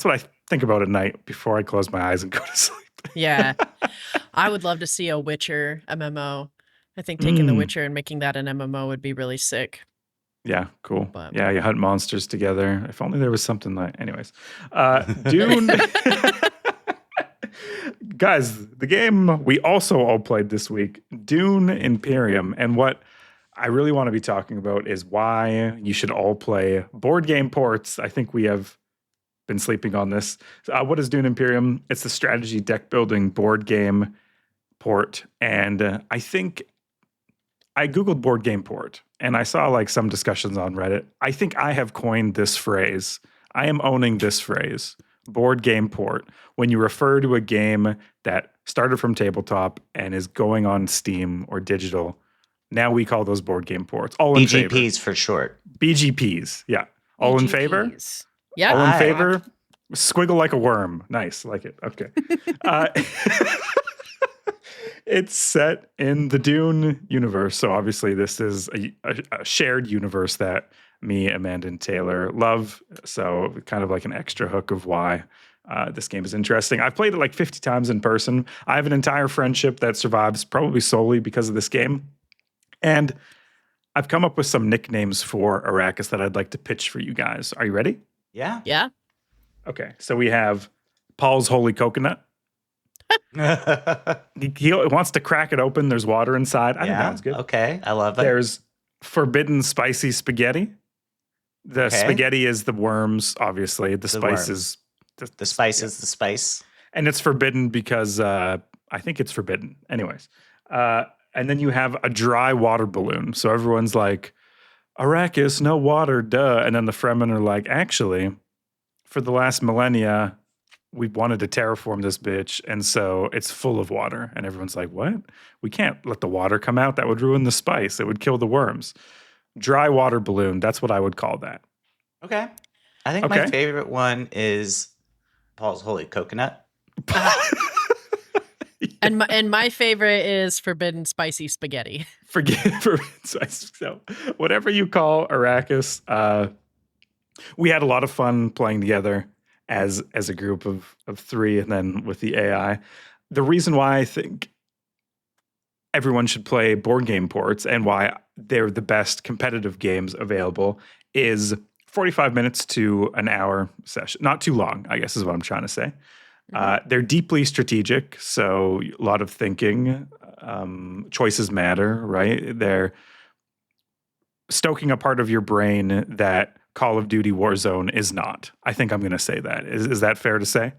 I think about at night before I close my eyes and go to sleep.
Yeah. I would love to see a Witcher MMO. I think taking The Witcher and making that an MMO would be really sick.
Yeah, cool.
But,
yeah, you hunt monsters together. If only there was something like. Anyways, Dune. Guys, the game we also all played this week, Dune Imperium. And what I really want to be talking about is why you should all play board game ports. I think we have been sleeping on this. What is Dune Imperium? It's the strategy deck building board game port. And I think I Googled board game port and I saw like some discussions on Reddit. I think I have coined this phrase. I am owning this phrase, board game port, when you refer to a game that started from tabletop and is going on Steam or digital. Now we call those board game ports. All in favor.
BGPs for short.
BGPs, yeah. All in favor?
Yeah.
All in favor? Squiggle like a worm. Nice, like it. Okay. It's set in the Dune universe. So obviously this is a shared universe that me, Amanda, and Taylor love. So kind of like an extra hook of why this game is interesting. I've played it like 50 times in person. I have an entire friendship that survives probably solely because of this game. And I've come up with some nicknames for Arrakis that I'd like to pitch for you guys. Are you ready?
Yeah.
Yeah.
Okay. So we have Paul's Holy Coconut. He wants to crack it open. There's water inside. I think that one's good.
Okay. I love it.
There's Forbidden Spicy Spaghetti. The spaghetti is the worms, obviously. The spice is
the spice is the spice.
And it's forbidden because I think it's forbidden. Anyways. And then you have a dry water balloon. So everyone's like, Arrakis, no water, duh. And then the Fremen are like, actually, for the last millennia, we've wanted to terraform this bitch, and so it's full of water. And everyone's like, what? We can't let the water come out. That would ruin the spice. It would kill the worms. Dry water balloon, that's what I would call that.
Okay. I think my favorite one is Paul's Holy Coconut.
And my favorite is Forbidden Spicy Spaghetti.
Forbidden Spicy. So whatever you call Arrakis, we had a lot of fun playing together as a group of three, and then with the AI. The reason why I think everyone should play board game ports and why they're the best competitive games available is 45 minutes to an hour session. Not too long, I guess is what I'm trying to say. They're deeply strategic, so a lot of thinking. Choices matter, right? They're stoking a part of your brain that Call of Duty Warzone is not. I think I'm going to say that. Is that fair to say?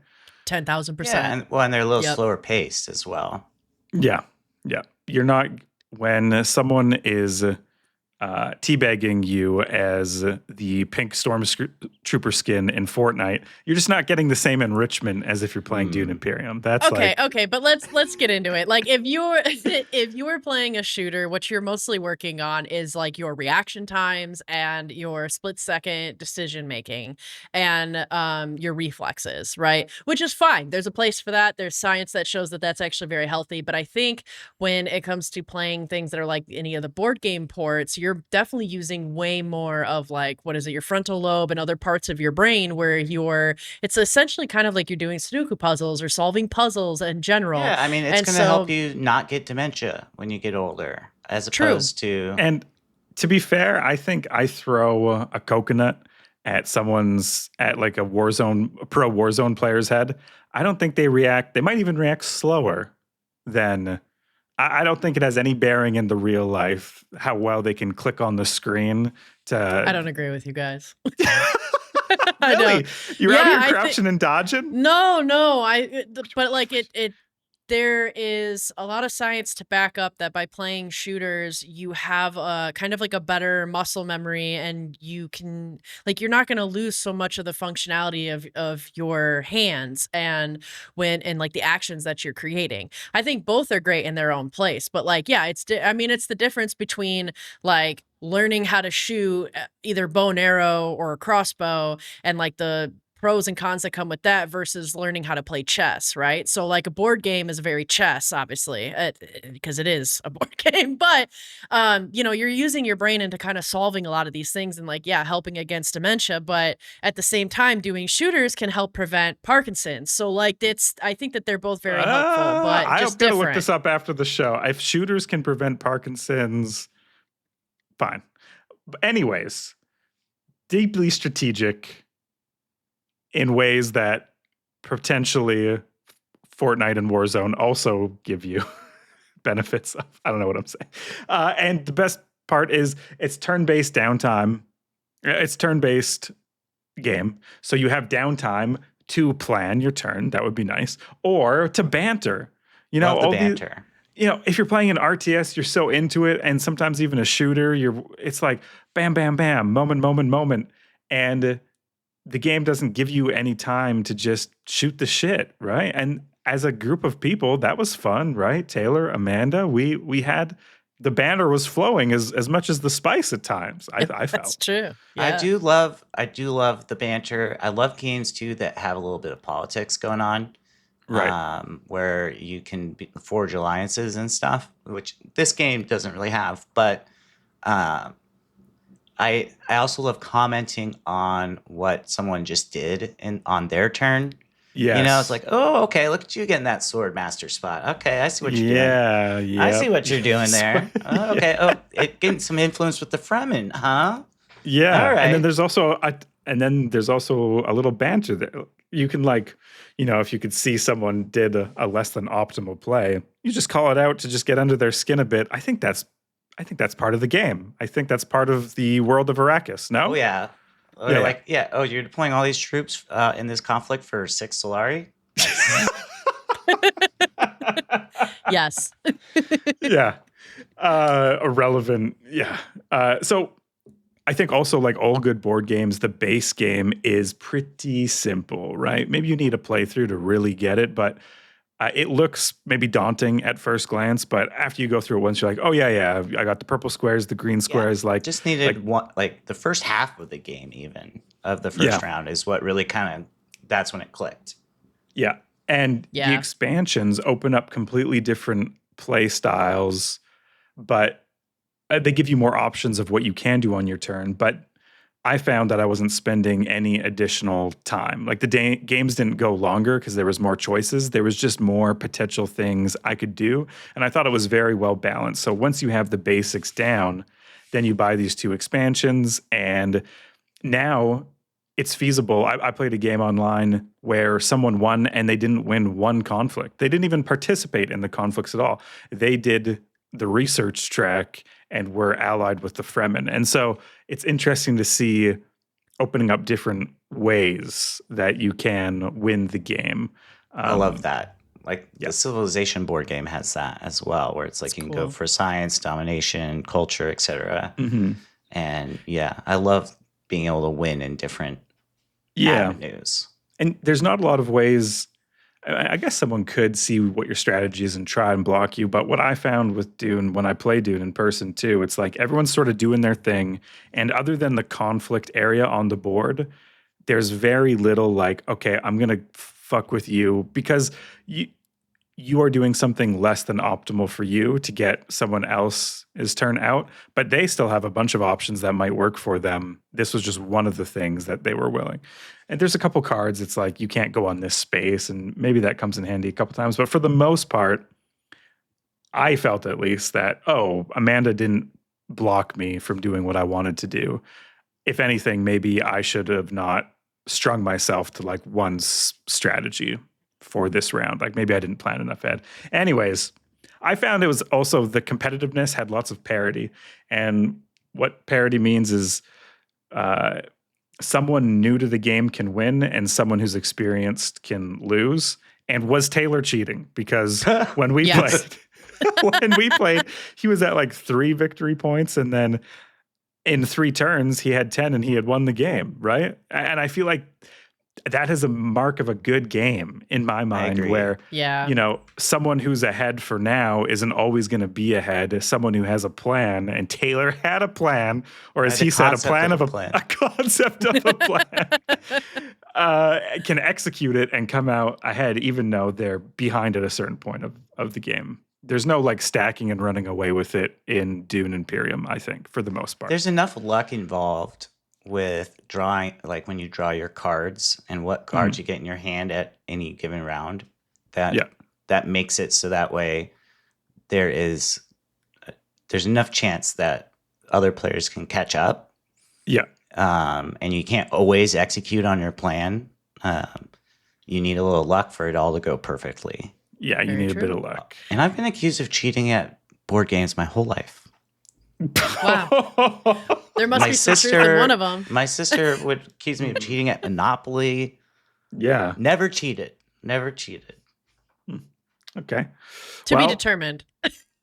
10,000%.
Yeah, and they're a little slower paced as well.
Yeah. You're not, when someone is teabagging you as the pink stormtrooper skin in Fortnite, you're just not getting the same enrichment as if you're playing Dune Imperium. That's
okay, but let's get into it. Like if you're playing a shooter, what you're mostly working on is like your reaction times and your split-second decision making and your reflexes, right? Which is fine. There's a place for that. There's science that shows that that's actually very healthy. But I think when it comes to playing things that are like any of the board game ports, you're definitely using way more of like, what is it, your frontal lobe and other parts of your brain where it's essentially kind of like you're doing Sudoku puzzles or solving puzzles in general.
Yeah, I mean, it's going to help you not get dementia when you get older, as opposed to.
And to be fair, I think I throw a coconut at like a pro Warzone player's head. I don't think they react. They might even react slower than. I don't think it has any bearing in the real life how well they can click on the screen to.
I don't agree with you guys.
Really? You're out here crouching and dodging?
No, but like there is a lot of science to back up that by playing shooters, you have a kind of like a better muscle memory, and you can you're not going to lose so much of the functionality of your hands and like the actions that you're creating. I think both are great in their own place, but like, yeah, it's the difference between like learning how to shoot either bow and arrow or a crossbow and like the pros and cons that come with that versus learning how to play chess, right? So like a board game is very chess, obviously, because it is a board game, but you're using your brain into kind of solving a lot of these things and like, yeah, helping against dementia, but at the same time doing shooters can help prevent Parkinson's. So like I think that they're both very helpful, but just different.
I'm gonna look this up after the show. If shooters can prevent Parkinson's, fine. But anyways, deeply strategic in ways that potentially Fortnite and Warzone also give you benefits of. I don't know what I'm saying. And the best part is it's turn-based downtime. It's turn-based game. So you have downtime to plan your turn. That would be nice. Or to banter.
Love the banter.
If you're playing an RTS, you're so into it. And sometimes even a shooter, it's like bam, bam, bam, moment. And the game doesn't give you any time to just shoot the shit, right? And as a group of people, that was fun, right? Taylor, Amanda, we had the banter was flowing as much as the spice at times. I felt
that's true.
Yeah. I do love the banter. I love games too that have a little bit of politics going on,
right?
Where you can forge alliances and stuff, which this game doesn't really have, but. I also love commenting on what someone just did on their turn.
Yes.
It's like, oh, okay, look at you getting that sword master spot. Okay, I see what you're doing.
Yeah.
I see what you're doing there. Okay. Oh, getting some influence with the Fremen, huh?
Yeah.
All right.
And then there's also a little banter there. You can if you could see someone did a less than optimal play, you just call it out to just get under their skin a bit. I think that's part of the game. I think that's part of the world of Arrakis. No?
Oh, yeah. Oh, you're deploying all these troops in this conflict for 6 Solari?
Yes.
Yeah. Irrelevant. Yeah. So I think also like all good board games, the base game is pretty simple, right? Maybe you need a playthrough to really get it, but it looks maybe daunting at first glance, but after you go through it once, you're like, oh, yeah, I got the purple squares, the green squares. Like,
just needed one, like the first half of the game, even of the first round, is what really that's when it clicked.
Yeah. And the expansions open up completely different play styles, but they give you more options of what you can do on your turn. But I found that I wasn't spending any additional time. Like the games didn't go longer because there was more choices. There was just more potential things I could do. And I thought it was very well balanced. So once you have the basics down, then you buy these 2 expansions. And now it's feasible. I played a game online where someone won and they didn't win one conflict. They didn't even participate in the conflicts at all. They did the research track and were allied with the Fremen. And so it's interesting to see opening up different ways that you can win the game.
I love that. Like
Yeah.
the Civilization board game has that as well, where it's like
That's
you can go
cool.
for science, domination, culture, etc.
Mm-hmm.
And yeah, I love being able to win in different
Yeah.
avenues.
And there's not a lot of ways. I guess someone could see what your strategy is and try and block you. But what I found with Dune, when I play Dune in person too, it's like everyone's sort of doing their thing. And other than the conflict area on the board, there's very little like, okay, I'm going to fuck with you because you are doing something less than optimal for you to get someone else's turn out, but they still have a bunch of options that might work for them. This was just one of the things that they were willing. And there's a couple cards, it's like you can't go on this space, and maybe that comes in handy a couple times. But for the most part, I felt at least that, oh, Amanda didn't block me from doing what I wanted to do. If anything, maybe I should have not strung myself to like one strategy for this round. Like maybe I didn't plan enough ahead. Anyways, I found it was also the competitiveness had lots of parity. And what parity means is someone new to the game can win and someone who's experienced can lose. And was Taylor cheating? Because when we
Yes.
played, he was at like 3 victory points, and then in 3 turns he had 10 and he had won the game, right? And I feel like that is a mark of a good game in my mind,
agree.
where
Yeah.
you know, someone who's ahead for now isn't always going to be ahead. Someone who has a plan, and Taylor had a plan, or as
Had a
he said, a
concept
plan
of
of
a plan.
a concept of a plan, can execute it and come out ahead, even though they're behind at a certain point of the game. There's no like stacking and running away with it in Dune Imperium, I think, for the most part.
There's enough luck involved with drawing, like when you draw your cards and what cards you get in your hand at any given round, that makes it so that way there's enough chance that other players can catch up.
Yeah.
And you can't always execute on your plan. You need a little luck for it all to go perfectly.
Yeah, you
Very
need a bit
true.
of luck.
And I've been accused of cheating at board games my whole life.
Wow. There must be some truth in one of them.
My sister would accuse me of cheating at Monopoly.
Yeah.
Never cheated. Never cheated.
Okay.
To be
Well,
determined.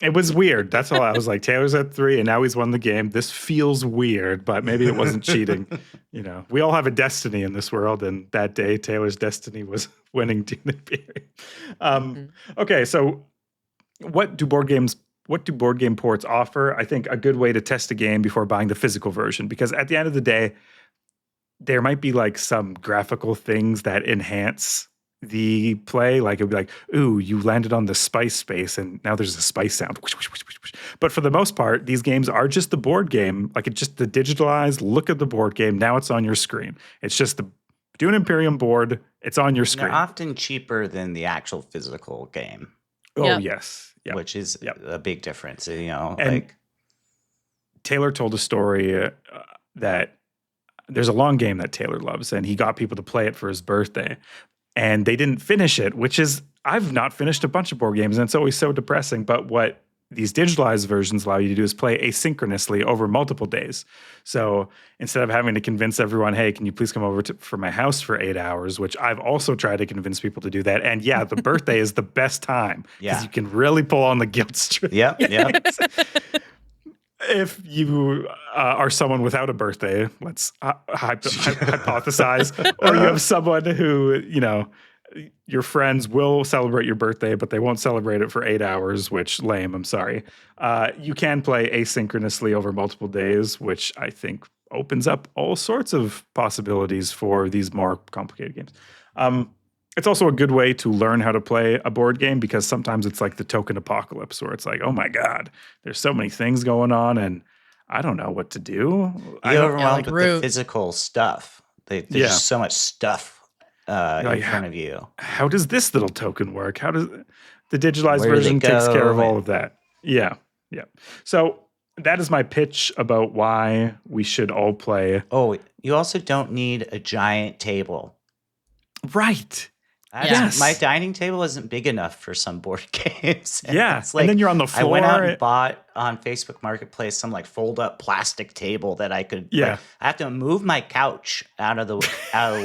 It was weird. That's all. I was like, Taylor's at 3 and now he's won the game. This feels weird, but maybe it wasn't cheating. You know, we all have a destiny in this world, and that day Taylor's destiny was winning Dune Imperium. Okay, so what do board game ports offer? I think a good way to test a game before buying the physical version, because at the end of the day, there might be like some graphical things that enhance the play. Like it'd be like, ooh, you landed on the spice space and now there's a spice sound. But for the most part, these games are just the board game. Like it's just the digitalized look of the board game. Now it's on your screen. It's just the Dune Imperium board. It's on your screen.
They're often cheaper than the actual physical game,
Oh,
Yep.
yes. Yep.
which is a big difference. You know,
And
like
Taylor told a story that there's a long game that Taylor loves, and he got people to play it for his birthday, and they didn't finish it, which is, I've not finished a bunch of board games, and it's always so depressing. But what these digitalized versions allow you to do is play asynchronously over multiple days. So instead of having to convince everyone, hey, can you please come over for my house for 8 hours, which I've also tried to convince people to do that. And yeah, the birthday is the best time because
Yeah.
you can really pull on the guilt string.
Yep.
If you are someone without a birthday, let's hypothesize, or you have someone who, you know, your friends will celebrate your birthday, but they won't celebrate it for 8 hours, which lame, I'm sorry. You can play asynchronously over multiple days, which I think opens up all sorts of possibilities for these more complicated games. It's also a good way to learn how to play a board game, because sometimes it's like the token apocalypse where it's like, oh my God, there's so many things going on and I don't know what to do.
You're overwhelmed
like
with
Root.
the physical stuff. There's
Yeah.
just so much stuff in front of you.
How does this little token work? How does the digitalized
Where do they
version takes care of
go?
all of that? Yeah. Yeah. So that is my pitch about why we should all play.
Oh, you also don't need a giant table.
Right.
That's- My dining table isn't big enough for some board games. And
Yeah.
it's
And then you're on the
I went out
floor.
and bought on Facebook Marketplace some like fold up plastic table that I could.
Yeah.
like, I have to move my couch out of the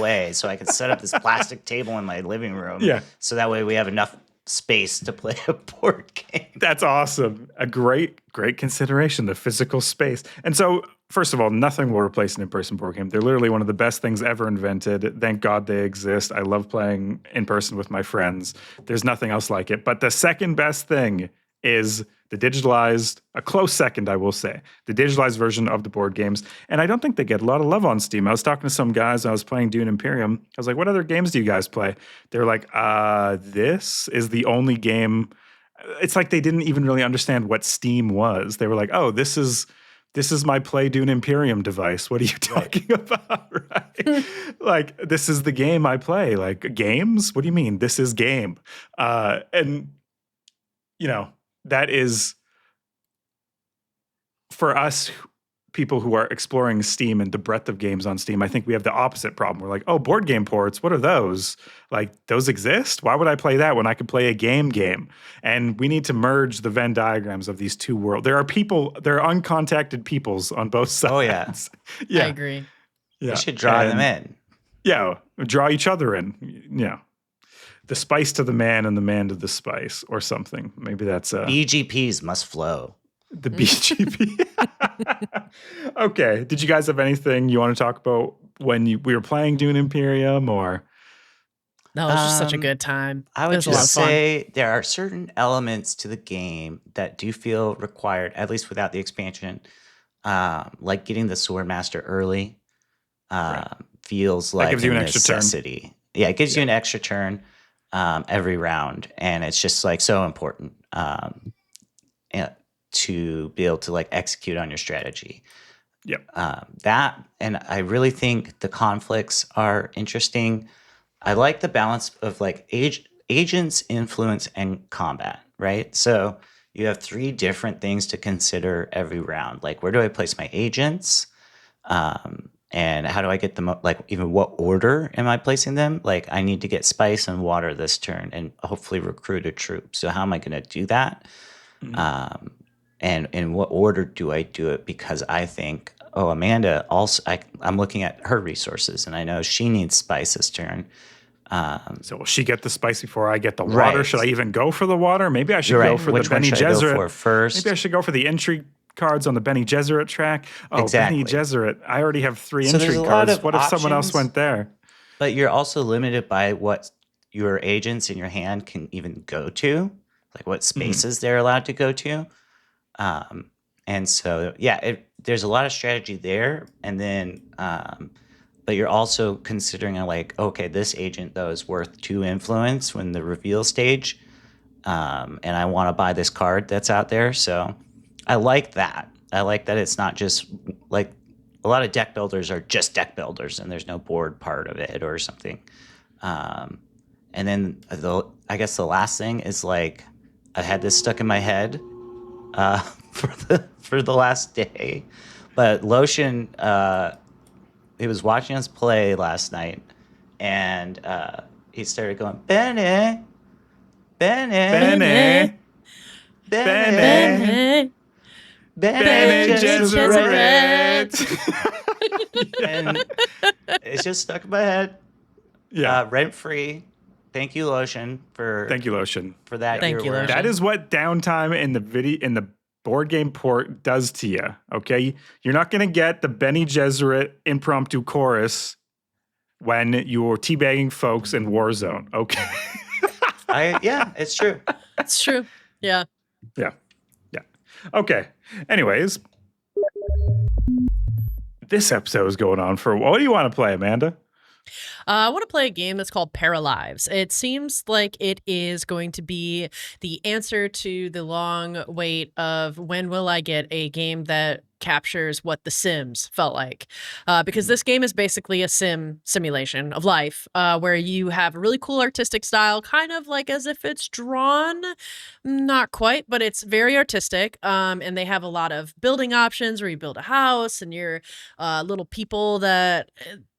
way so I can set up this plastic table in my living room.
Yeah.
So that way we have enough space to play a board game.
That's awesome. A great consideration, the physical space. And so, first of all, nothing will replace an in-person board game. They're literally one of the best things ever invented. Thank God they exist. I love playing in person with my friends. There's nothing else like it. But the second best thing is the digitalized, a close second, I will say, the digitalized version of the board games. And I don't think they get a lot of love on Steam. I was talking to some guys, I was playing Dune Imperium. I was like, what other games do you guys play? They're like, this is the only game. It's like they didn't even really understand what Steam was. They were like, oh, this is my Play Dune Imperium device. What are you talking about? Right? Like, this is the game I play. Like, games? What do you mean? This is game. And, you know, that is, for us, people who are exploring Steam and the breadth of games on Steam, I think we have the opposite problem. We're like, oh, board game ports, what are those? Like, those exist? Why would I play that when I could play a game? And we need to merge the Venn diagrams of these two worlds. There are uncontacted peoples on both sides.
Oh, yeah.
Yeah.
I agree.
Yeah. You should draw them in.
Yeah, draw each other in. Yeah. The spice to the man and the man to the spice, or something. Maybe that's
BGPs must flow.
The BGP. Okay. Did you guys have anything you want to talk about when we were playing Dune Imperium, or?
No, it was just such a good time.
I would just say there are certain elements to the game that do feel required, at least without the expansion. Like getting the Swordmaster early feels like
gives you an
necessity.
Extra turn.
Yeah, it gives you an extra turn every round, and it's just like so important to be able to like execute on your strategy.
Yep.
That, and I really think the conflicts are interesting. I like the balance of like agents, influence, and combat, right? So you have 3 different things to consider every round. Like, where do I place my agents? And how do I get them, like, even what order am I placing them? Like, I need to get spice and water this turn and hopefully recruit a troop. So how am I going to do that? Mm-hmm. And in what order do I do it? Because I think, Amanda also, I'm looking at her resources and I know she needs spice this turn.
So will she get the spice before I get the water?
Right.
Should I even go for the water? Maybe I should go for
Which
the Bene
one should I go
Gesserit
for first?
Maybe I should go for the entry cards on the Bene Gesserit track. Oh,
exactly.
Bene Gesserit. I already have 3
so
entry cards. What if someone else went there?
But you're also limited by what your agents in your hand can even go to, like what spaces they're allowed to go to. And so, yeah, there's a lot of strategy there. And then, but you're also considering like, okay, this agent though is worth 2 influence when the reveal stage. And I want to buy this card that's out there. So I like that. I like that it's not just like a lot of deck builders are just deck builders and there's no board part of it or something. And then I guess the last thing is like, I had this stuck in my head for the last day, but Lotion, he was watching us play last night, and he started going, Bene, Bene,
Bene,
Bene,
Bene Gesserit.
And it's just stuck in my head.
Yeah.
Rent free. Thank you, Lotion, for that.
Thank you, Lotion.
That is what downtime in the board game port does to you. Okay, you're not going to get the Bene Gesserit impromptu chorus when you're teabagging folks in Warzone. Okay.
Yeah, it's true.
It's true. Yeah.
Yeah. Okay. Anyways, this episode is going on for what do you want to play, Amanda?
I want to play a game that's called Paralives. It seems like it is going to be the answer to the long wait of when will I get a game that captures what The Sims felt like. Because this game is basically a simulation of life where you have a really cool artistic style, kind of like as if it's drawn. Not quite, but it's very artistic. And they have a lot of building options where you build a house and you're little people that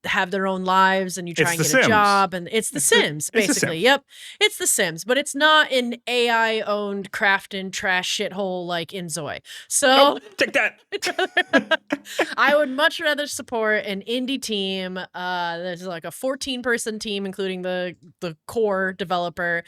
have their own lives and you try
It's
and
The
get a
Sims.
job, and it's The Sims,
it's The
basically.
Sims.
Yep. It's The Sims, but it's not an AI owned Crafton trash shithole like Inzoi. So
Nope, take that.
I would much rather support an indie team. There's like a 14-person team, including the core developer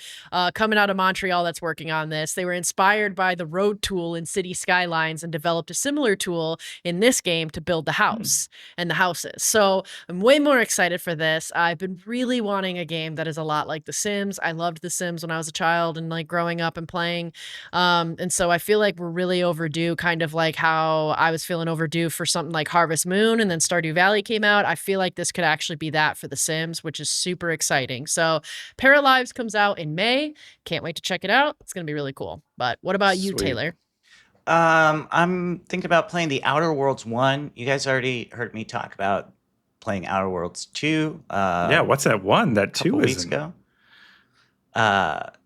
coming out of Montreal that's working on this. They were inspired by the road tool in City Skylines and developed a similar tool in this game to build the house and the houses. So I'm way more excited for this. I've been really wanting a game that is a lot like The Sims. I loved The Sims when I was a child and like growing up and playing. And so I feel like we're really overdue, kind of like how I was feeling overdue for something like Harvest Moon, and then Stardew Valley came out. I feel like this could actually be that for The Sims, which is super exciting. So Paralives comes out in May. Can't wait to check it out. It's going to be really cool. But what about you,
Sweet.
Taylor?
I'm thinking about playing the Outer Worlds 1. You guys already heard me talk about playing Outer Worlds 2.
Yeah, what's that one? That
a couple
2
weeks
is
ago.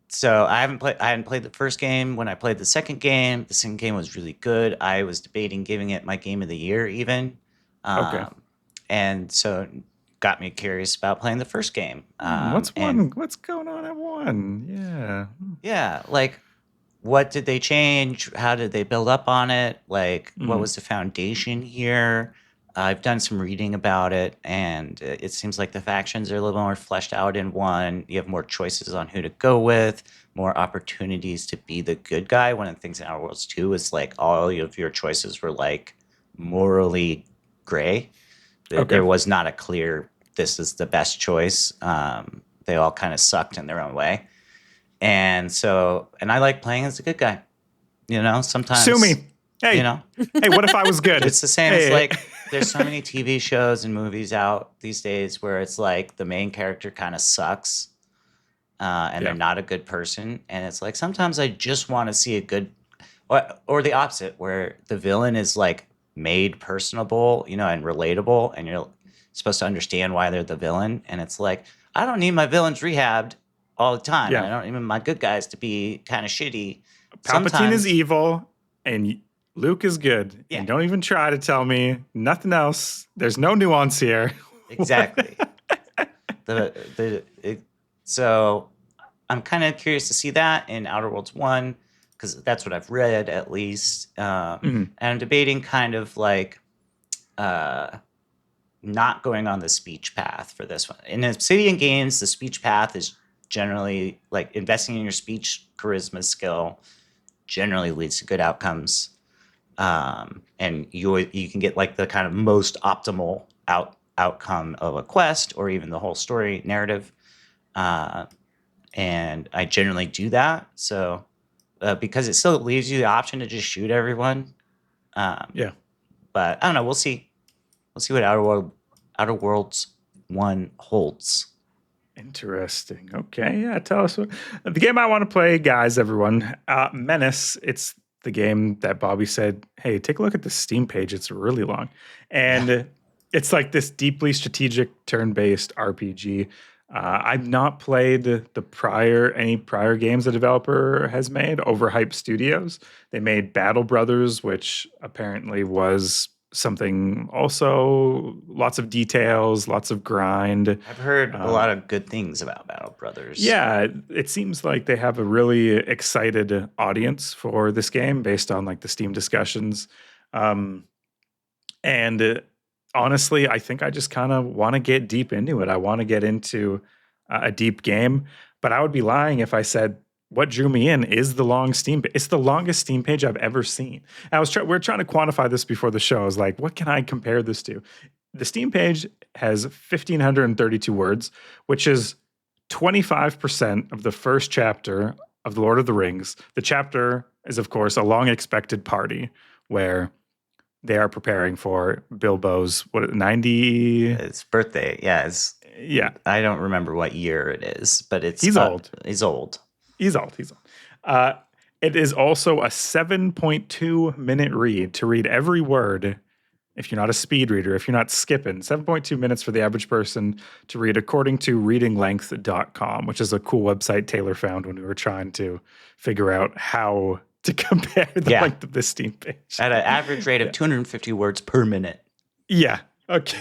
So I hadn't played the first game. When I played the second game was really good. I was debating giving it my game of the year even.
Okay.
And so got me curious about playing the first game.
What's
and
What's going on at 1? Yeah.
yeah, like what did they change? How did they build up on it? Like what was the foundation here? I've done some reading about it, and it seems like the factions are a little more fleshed out in 1. You have more choices on who to go with, more opportunities to be the good guy. One of the things in Outer Worlds 2 is like all of your choices were like morally gray. There was not a clear, this is the best choice. They all kind of sucked in their own way. And I like playing as a good guy. You know, sometimes.
Sue me. Hey,
You know,
hey, what if I was good?
it's the same as
Hey.
like there's so many TV shows and movies out these days where it's like the main character kind of sucks and they're not a good person. And it's like sometimes I just want to see a good, or the opposite, where the villain is like made personable, you know, and relatable, and you're supposed to understand why they're the villain. And it's like, I don't need my villains rehabbed all the time.
Yeah.
I don't need my good guys to be kind of shitty.
Palpatine is evil and Luke is good.
Yeah.
And don't even try to tell me nothing else. There's no nuance here.
Exactly. So I'm kind of curious to see that in Outer Worlds 1, because that's what I've read at least. And I'm debating kind of like not going on the speech path for this one. In Obsidian games, the speech path is generally like investing in your speech charisma skill generally leads to good outcomes. And you can get like the kind of most optimal outcome of a quest or even the whole story narrative. And I generally do that. So because it still leaves you the option to just shoot everyone.
Yeah.
But I don't know. We'll see. We'll see what Outer Worlds 1 holds.
Interesting. Okay. Yeah. Tell us the game I want to play, guys, everyone. MENACE. It's the game that Bobby said, hey, take a look at the Steam page. It's really long. And it's like this deeply strategic turn-based RPG. I've not played any prior games the developer has made, Overhyped Studios. They made Battle Brothers, which apparently was something also lots of details, lots of grind.
I've heard a lot of good things about Battle Brothers.
Yeah, it seems like they have a really excited audience for this game based on like the Steam discussions. And honestly, I think I just kind of want to get deep into it. I want to get into a deep game, but I would be lying if I said what drew me in is the long Steam page. It's the longest Steam page I've ever seen. We're trying to quantify this before the show. I was like, what can I compare this to? The Steam page has 1,532 words, which is 25% of the first chapter of The Lord of the Rings. The chapter is, of course, a long-expected party where they are preparing for Bilbo's 90.
It's birthday. Yeah.
Yeah.
I don't remember what year it is, but
He's old.
He's old.
He's old. It is also a 7.2 minute read to read every word. If you're not a speed reader, if you're not skipping, 7.2 minutes for the average person to read, according to readinglength.com, which is a cool website Taylor found when we were trying to figure out how to compare the length of this Steam page.
At an average rate of 250 words per minute.
Yeah. Okay.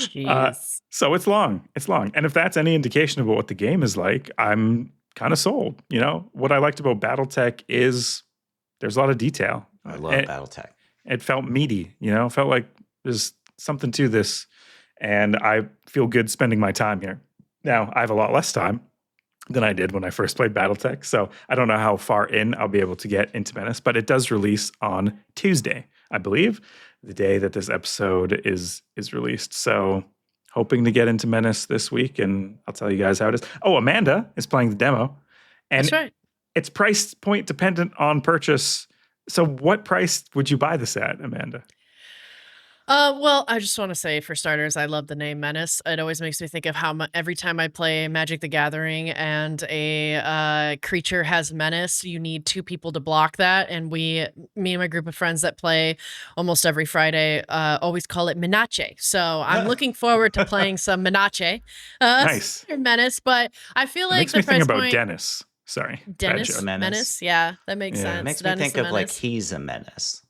Jeez.
So it's long. It's long. And if that's any indication about what the game is like, I'm kind of sold. You know, what I liked about Battletech is there's a lot of detail.
I love Battletech.
It felt meaty, you know, felt like there's something to this. And I feel good spending my time here. Now, I have a lot less time than I did when I first played Battletech. So I don't know how far in I'll be able to get into MENACE, but it does release on Tuesday, I believe, the day that this episode is released. So hoping to get into MENACE this week, and I'll tell you guys how it is. Oh, Amanda is playing the demo. And
That's right.
it's price point dependent on purchase. So what price would you buy this at, Amanda?
Well, I just want to say, for starters, I love the name Menace. It always makes me think of how every time I play Magic the Gathering and a creature has menace, you need 2 people to block that. And me and my group of friends that play almost every Friday always call it MENACE. So I'm looking forward to playing some MENACE.
Nice.
Menace, but I feel like
Makes me think about Dennis. Sorry.
Dennis
Menace.
Menace. Yeah, that makes sense.
It makes
Dennis
me think
the
of like
Menace.
he's a menace.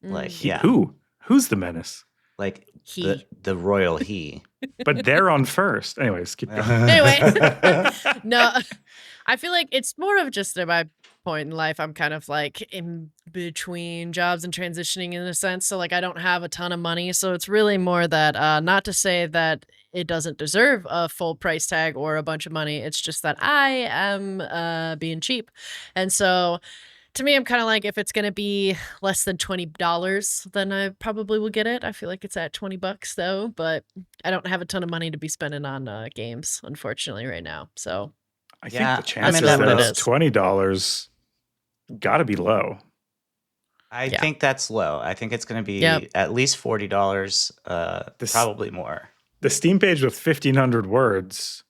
Like,
Who? Who's the menace?
Like
He.
the royal he.
But they're on first. Anyways, keep going.
Anyway, no, I feel like it's more of just at my point in life. I'm kind of like in between jobs and transitioning in a sense. So like I don't have a ton of money. So it's really more that not to say that it doesn't deserve a full price tag or a bunch of money. It's just that I am being cheap. And so to me, I'm kind of like, if it's going to be less than $20, then I probably will get it. I feel like it's at $20 though, but I don't have a ton of money to be spending on games, unfortunately, right now. So
I
Yeah,
think the
I'm
chances
in that
that
boat.
it's $20 got to be low.
I
Yeah.
think that's low. I think it's going to be
Yep.
at least $40, probably more.
The Steam page with 1,500 words,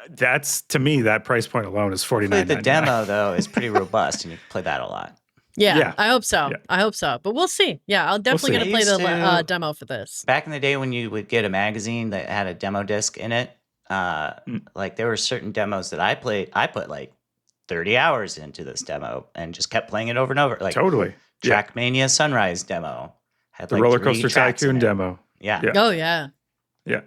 that's, to me, that price point alone is
Hopefully
$49.99.
the demo though is pretty robust, and you can play that a lot.
yeah,
Yeah.
I hope so.
Yeah.
I hope so. But we'll see. Yeah, I'll definitely
see.
going to
I
play the
used to-
demo for this.
Back in the day when you would get a magazine that had a demo disc in it, like there were certain demos that I played. I put like 30 hours into this demo and just kept playing it over and over. Like
Totally. Yeah.
Trackmania Sunrise demo had
The
like
Roller
3
Coaster
tracks in
Tycoon
it.
demo.
Yeah.
Yeah.
Oh, yeah.
Yeah.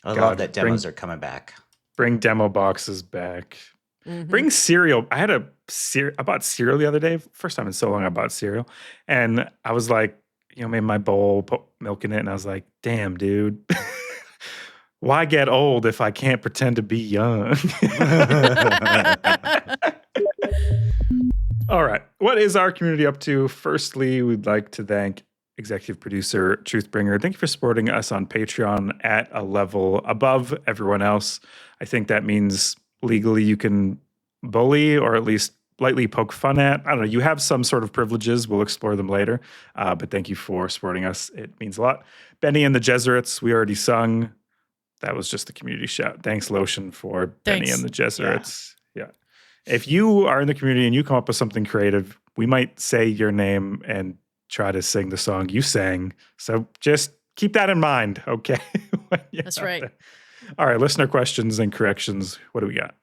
I
God,
love that
bring-
demos are coming back.
Bring demo boxes back.
Mhm.
Bring cereal. I bought cereal the other day. First time in so long I bought cereal. And I was like, you know, made my bowl, put milk in it. And I was like, damn, dude. Why get old if I can't pretend to be young? All right. What is our community up to? Firstly, we'd like to thank executive producer Truthbringer. Thank you for supporting us on Patreon at a level above everyone else. I think that means legally you can bully or at least lightly poke fun at. I don't know. You have some sort of privileges. We'll explore them later. But thank you for supporting us. It means a lot. Benny and the Gesserits, we already sung. That was just a community shout. Thanks, Lotion, for Benny
Thanks.
and the Gesserits. Yeah. If you are in the community and you come up with something creative, we might say your name and try to sing the song you sang. So just keep that in mind, okay? when you're
That's
out
right.
there. All right, listener questions and corrections. What do we got?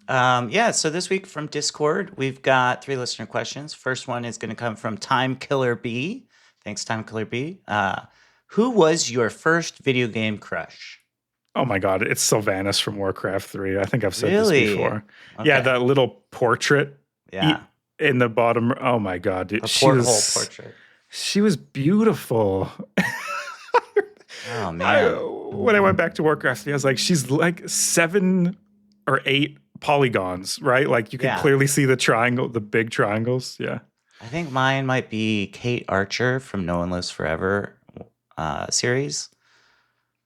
Yeah, so this week from Discord, we've got 3 listener questions. First one is going to come from Time Killer B. Thanks, Time Killer B. Who was your first video game crush?
Oh my God, it's Sylvanas from Warcraft 3. I think I've said
Really?
this before. Yeah,
Okay.
that little portrait
Yeah,
in the bottom. Oh my God, dude.
a
She
porthole
was,
portrait.
she was beautiful.
Oh man,
When I went back to Warcraft 3, I was like, she's like 7 or 8 polygons, right? Like you can
Yeah.
clearly see the triangle, the big triangles. Yeah.
I think mine might be Kate Archer from No One Lives Forever series.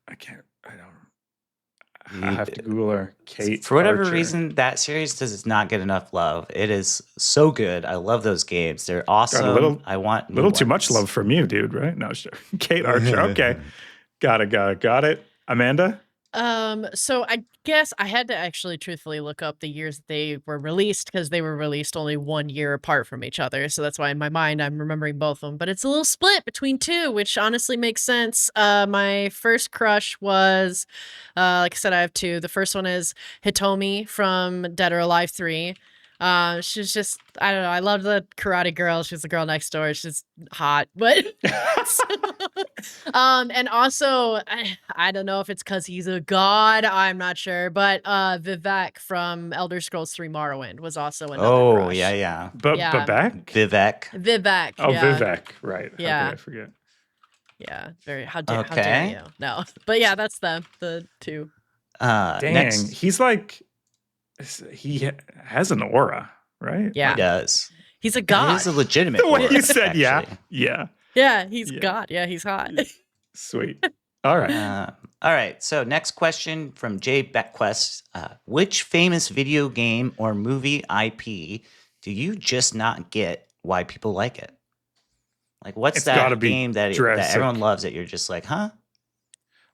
I can't, I don't,
You-
I have to Google her. Kate.
For whatever
Archer.
reason, that series does not get enough love. It is so good. I love those games. They're awesome. I want
A
new
little too much
ones.
love from you, dude, right? No, sure. Kate Archer. Okay. Got it. Amanda?
So I guess I had to actually truthfully look up the years that they were released because they were released only 1 year apart from each other. So that's why in my mind I'm remembering both of them. But it's a little split between 2, which honestly makes sense. My first crush was, like I said, I have 2. The first one is Hitomi from Dead or Alive 3. She's just, I don't know. I love the karate girl. She's the girl next door. She's hot, but And also, I don't know if it's because he's a god. I'm not sure, but Vivek from Elder Scrolls 3 Morrowind was also another
Oh,
crush.
yeah.
But
Yeah.
Babak?
Vivek.
Vivek.
Oh,
yeah.
Vivek. Right. How
Yeah.
could I forget?
Yeah. Very. How dare
Okay.
you? No. But yeah, that's the two.
Dang,
Next,
he's like, he has an aura, right?
Yeah.
he does.
He's a
He
god.
is a legitimate
The way
aura,
you said, yeah,
actually.
yeah,
Yeah, he's
Yeah.
god. Yeah, he's hot.
sweet. All right.
All right. So next question from Jay Beckquest. Which famous video game or movie IP do you just not get why people like it? Like, what's
It's gotta
that
be
game that
Jurassic.
everyone loves that you're just like, huh?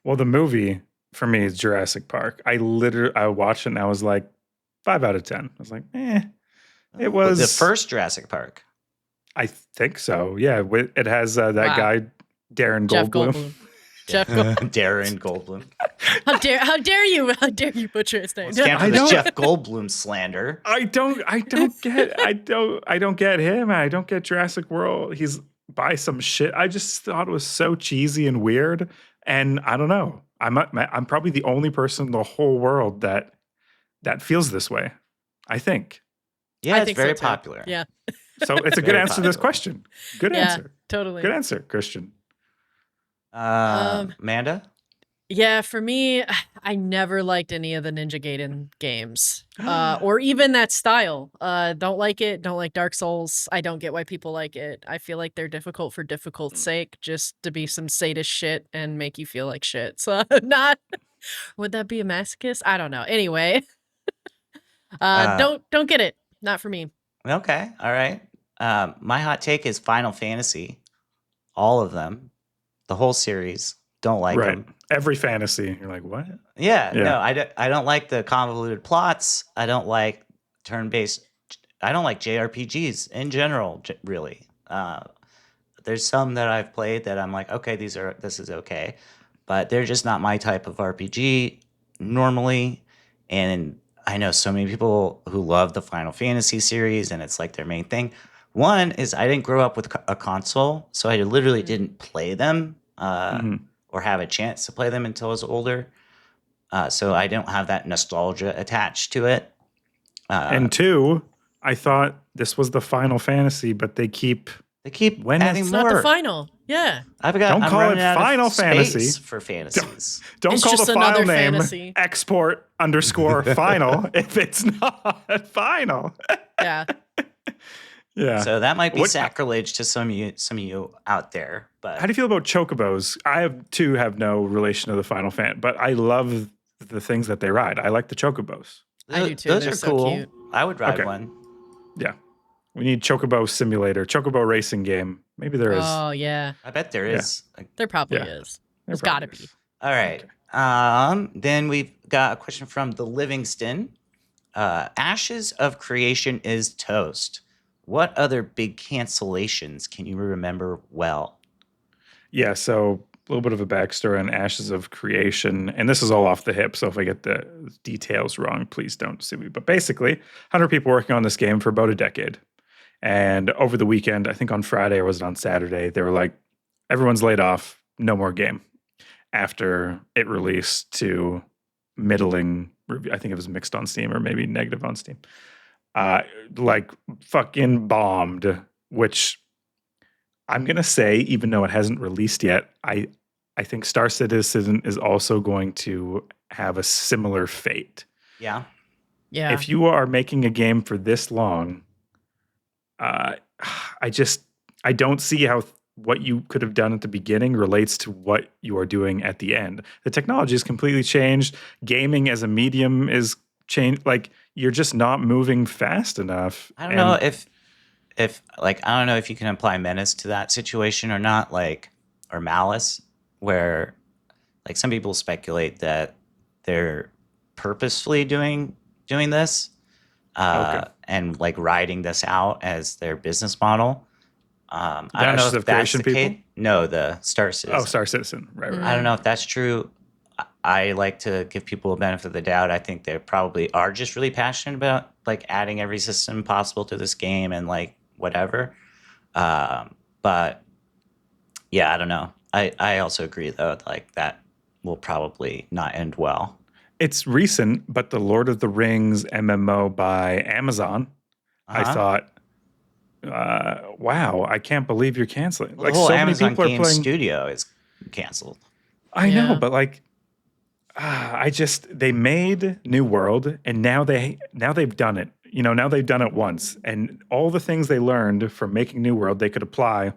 Well, the movie for me is Jurassic Park. I watched it and I was like 5 out of 10. I was like, It was
the first Jurassic Park.
I think so. Yeah, it has that
Wow.
guy Darren
Jeff
Goldblum.
Goldblum. Jeff Goldblum.
Darren Goldblum.
How dare you? How dare you butcher his name?
Stand for
I
this
don't-
Jeff Goldblum slander.
I don't get I don't get him. I don't get Jurassic World. He's by some shit. I just thought it was so cheesy and weird. And I don't know. I'm probably the only person in the whole world that feels this way. I think.
Yeah,
I
it's
think
very
so, too.
popular.
Yeah,
So it's a good
Very
answer to this
popular.
question. Good
yeah,
answer.
totally.
Good answer, Christian.
Amanda?
Yeah, for me, I never liked any of the Ninja Gaiden games, or even that style. Don't like it. Don't like Dark Souls. I don't get why people like it. I feel like they're difficult for difficult's sake, just to be some sadist shit and make you feel like shit. So not. Would that be a masochist? I don't know. Anyway, don't get it. Not for me.
Okay. All right. My hot take is Final Fantasy. All of them. The whole series. Don't like
Right.
them.
Every fantasy. You're like, what?
Yeah,
Yeah.
no, I don't like the convoluted plots. I don't like turn-based. I don't like JRPGs in general, really. There's some that I've played that I'm like, okay, this is okay, but they're just not my type of RPG normally. And I know so many people who love the Final Fantasy series, and it's like their main thing. One is I didn't grow up with a console, so I literally didn't play them. Or have a chance to play them until I was older. So I don't have that nostalgia attached to it.
And two, I thought this was the Final Fantasy, but they keep when
adding
It's
more.
not the final. Yeah.
Don't
I'm
call
running
it
out of
Final
space
Fantasy.
for fantasies.
don't
It's
call
just
the file
another
name
fantasy.
export_final if it's not final.
Yeah.
Yeah.
So that might be
What-
sacrilege to some of you out there. But
How do you feel about chocobos? I have no relation to the Final Fan, but I love the things that they ride. I like the chocobos.
I do too.
Those
They're
are
so
cool.
cute.
I would ride
Okay.
one.
Yeah. We need chocobo simulator, chocobo racing game. Maybe there is.
Oh yeah.
I bet there
Yeah.
is.
There probably
Yeah.
is.
There
There's gotta
probably
be.
is.
All right. Then we've got a question from the Livingston. Ashes of Creation is toast. What other big cancellations can you remember well?
Yeah, so a little bit of a backstory on Ashes of Creation, and this is all off the hip, so if I get the details wrong, please don't sue me. But basically, 100 people working on this game for about a decade. And over the weekend, I think on Friday or was it on Saturday, they were like, everyone's laid off, no more game. After it released to middling review, I think it was mixed on Steam or maybe negative on Steam. Like fucking bombed, which I'm gonna say, even though it hasn't released yet, I think Star Citizen is also going to have a similar fate.
Yeah.
Yeah.
If you are making a game for this long, I don't see how what you could have done at the beginning relates to what you are doing at the end. The technology is completely changed. Gaming as a medium is changed. Like, you're just not moving fast enough.
I don't know if like, I don't know if you can apply menace to that situation or not, like, or malice, where like some people speculate that they're purposefully doing this and like riding this out as their business model. I don't know
Ashes
if
of
that's
Creation
the case.
people?
No, the Star Citizen.
Oh, Star Citizen. Right.
Mm.
I don't know if that's true. I like to give people a benefit of the doubt. I think they probably are just really passionate about like adding every system possible to this game and like whatever. But yeah, I don't know. I also agree though, like that will probably not end well.
It's recent, but the Lord of the Rings MMO by Amazon, I thought, wow, I can't believe you're canceling.
Well,
Like
the whole
so
Amazon
many people are
Game
playing.
Studio is canceled.
I know,
Yeah.
but like, they made New World, and now they've done it. You know, now they've done it once, and all the things they learned from making New World, they could apply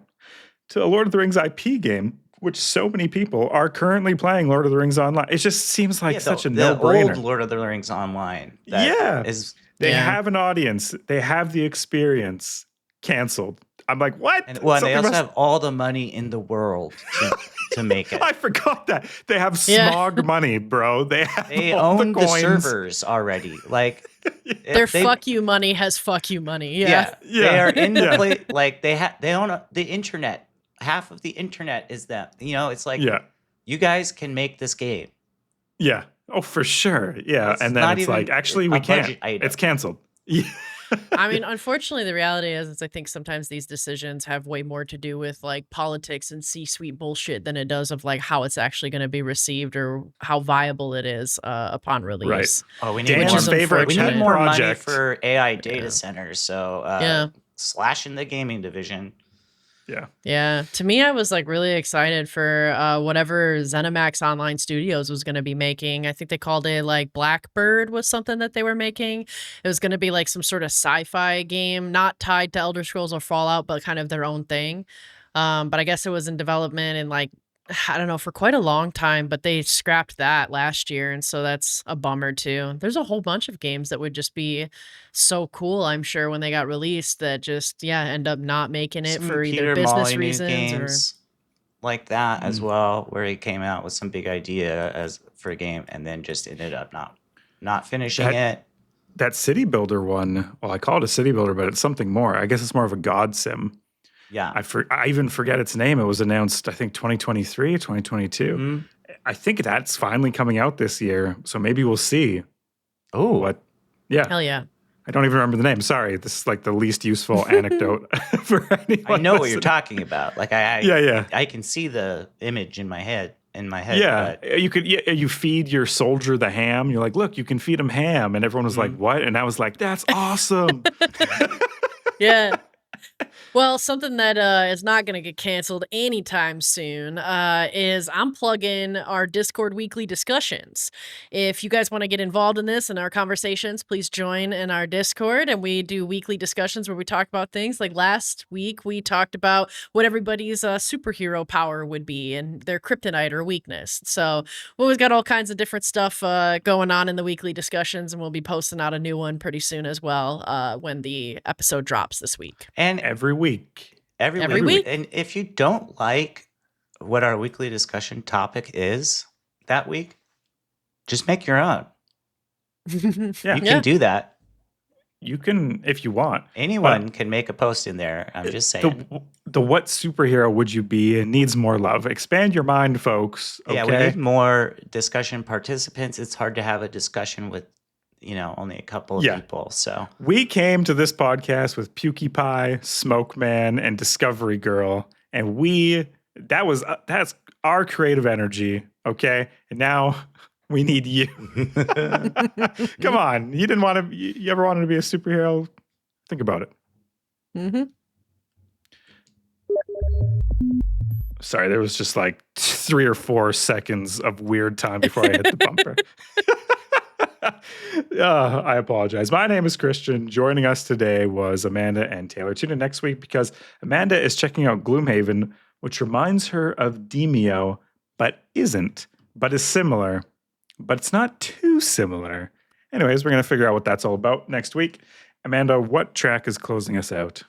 to a Lord of the Rings IP game, which so many people are currently playing Lord of the Rings Online. It just seems like such a
the
no-brainer.
old Lord of the Rings Online.
They have an audience. They have the experience. Canceled. I'm like, what?
And they also have all the money in the world to make it.
I forgot that. They have smog money, bro. They
own the
coins.
servers already. Like
Their fuck you money has fuck you money. Yeah.
They are in the place. Like they own the internet. Half of the internet is them. You know, it's like you guys can make this game.
Yeah. Oh, for sure. Yeah.
It's
and then it's like, actually, we can't. It's canceled. Yeah.
I mean, unfortunately, the reality is I think sometimes these decisions have way more to do with like politics and C-suite bullshit than it does of like how it's actually going to be received or how viable it is upon release.
Right.
Oh, we need
Daniel's favorite.
We need more money
project
for AI data centers. So slash in the gaming division.
Yeah. To me, I was like really excited for whatever ZeniMax Online Studios was going to be making. I think they called it like Blackbird was something that they were making. It was going to be like some sort of sci-fi game, not tied to Elder Scrolls or Fallout, but kind of their own thing. But I guess it was in development and like, I don't know, for quite a long time, but they scrapped that last year. And so that's a bummer too. There's a whole bunch of games that would just be so cool, I'm sure, when they got released that just, end up not making it for either business reasons or
like that as well, where he came out with some big idea for a game and then just ended up not finishing it.
That city builder one, well, I call it a city builder, but it's something more. I guess it's more of a god sim.
Yeah.
I even forget its name. It was announced, I think, 2023, 2022. Mm-hmm. I think that's finally coming out this year. So maybe we'll see.
Oh.
What? Yeah.
Hell yeah.
I don't even remember the name. Sorry. This is like the least useful anecdote for anyone.
I know what you're talking about. Like I can see the image in my head.
Yeah. But you feed your soldier the ham. You're like, look, you can feed him ham. And everyone was like, what? And I was like, that's awesome.
Yeah. Well, something that is not going to get canceled anytime soon is I'm plugging our Discord weekly discussions. If you guys want to get involved in this and our conversations, please join in our Discord. And we do weekly discussions where we talk about things. Like last week, we talked about what everybody's superhero power would be and their kryptonite or weakness. So we've got all kinds of different stuff going on in the weekly discussions, and we'll be posting out a new one pretty soon as well when the episode drops this week.
And
every week.
Every week.
And if you don't like what our weekly discussion topic is that week, just make your own. You can do that.
You can, if you want.
Anyone can make a post in there. I'm just saying.
The what superhero would you be needs more love. Expand your mind, folks. Okay?
Yeah, we need more discussion participants. It's hard to have a discussion with only a couple of people. So
we came to this podcast with Pukey Pie, Smoke Man, and Discovery Girl, and that's our creative energy. Okay, and now we need you. Come on, you didn't want to. You ever wanted to be a superhero? Think about it.
Mm-hmm.
Sorry, there was just like 3 or 4 seconds of weird time before I hit the bumper. I apologize. My name is Christian. Joining us today was Amanda and Taylor. Tune in next week because Amanda is checking out Gloomhaven, which reminds her of Demio, but isn't, but is similar, but it's not too similar. Anyways, we're going to figure out what that's all about next week. Amanda, what track is closing us out?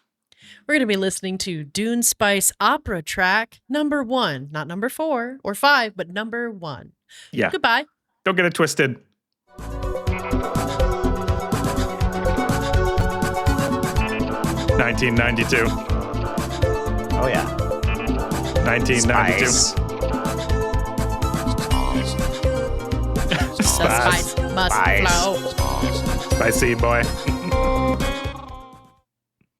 We're going to be listening to Dune Spice opera track number 1, not number 4 or 5, but number 1.
Yeah.
Goodbye.
Don't get it twisted. 1992.
Oh yeah.
1992.
The spice must flow.
Spicy boy.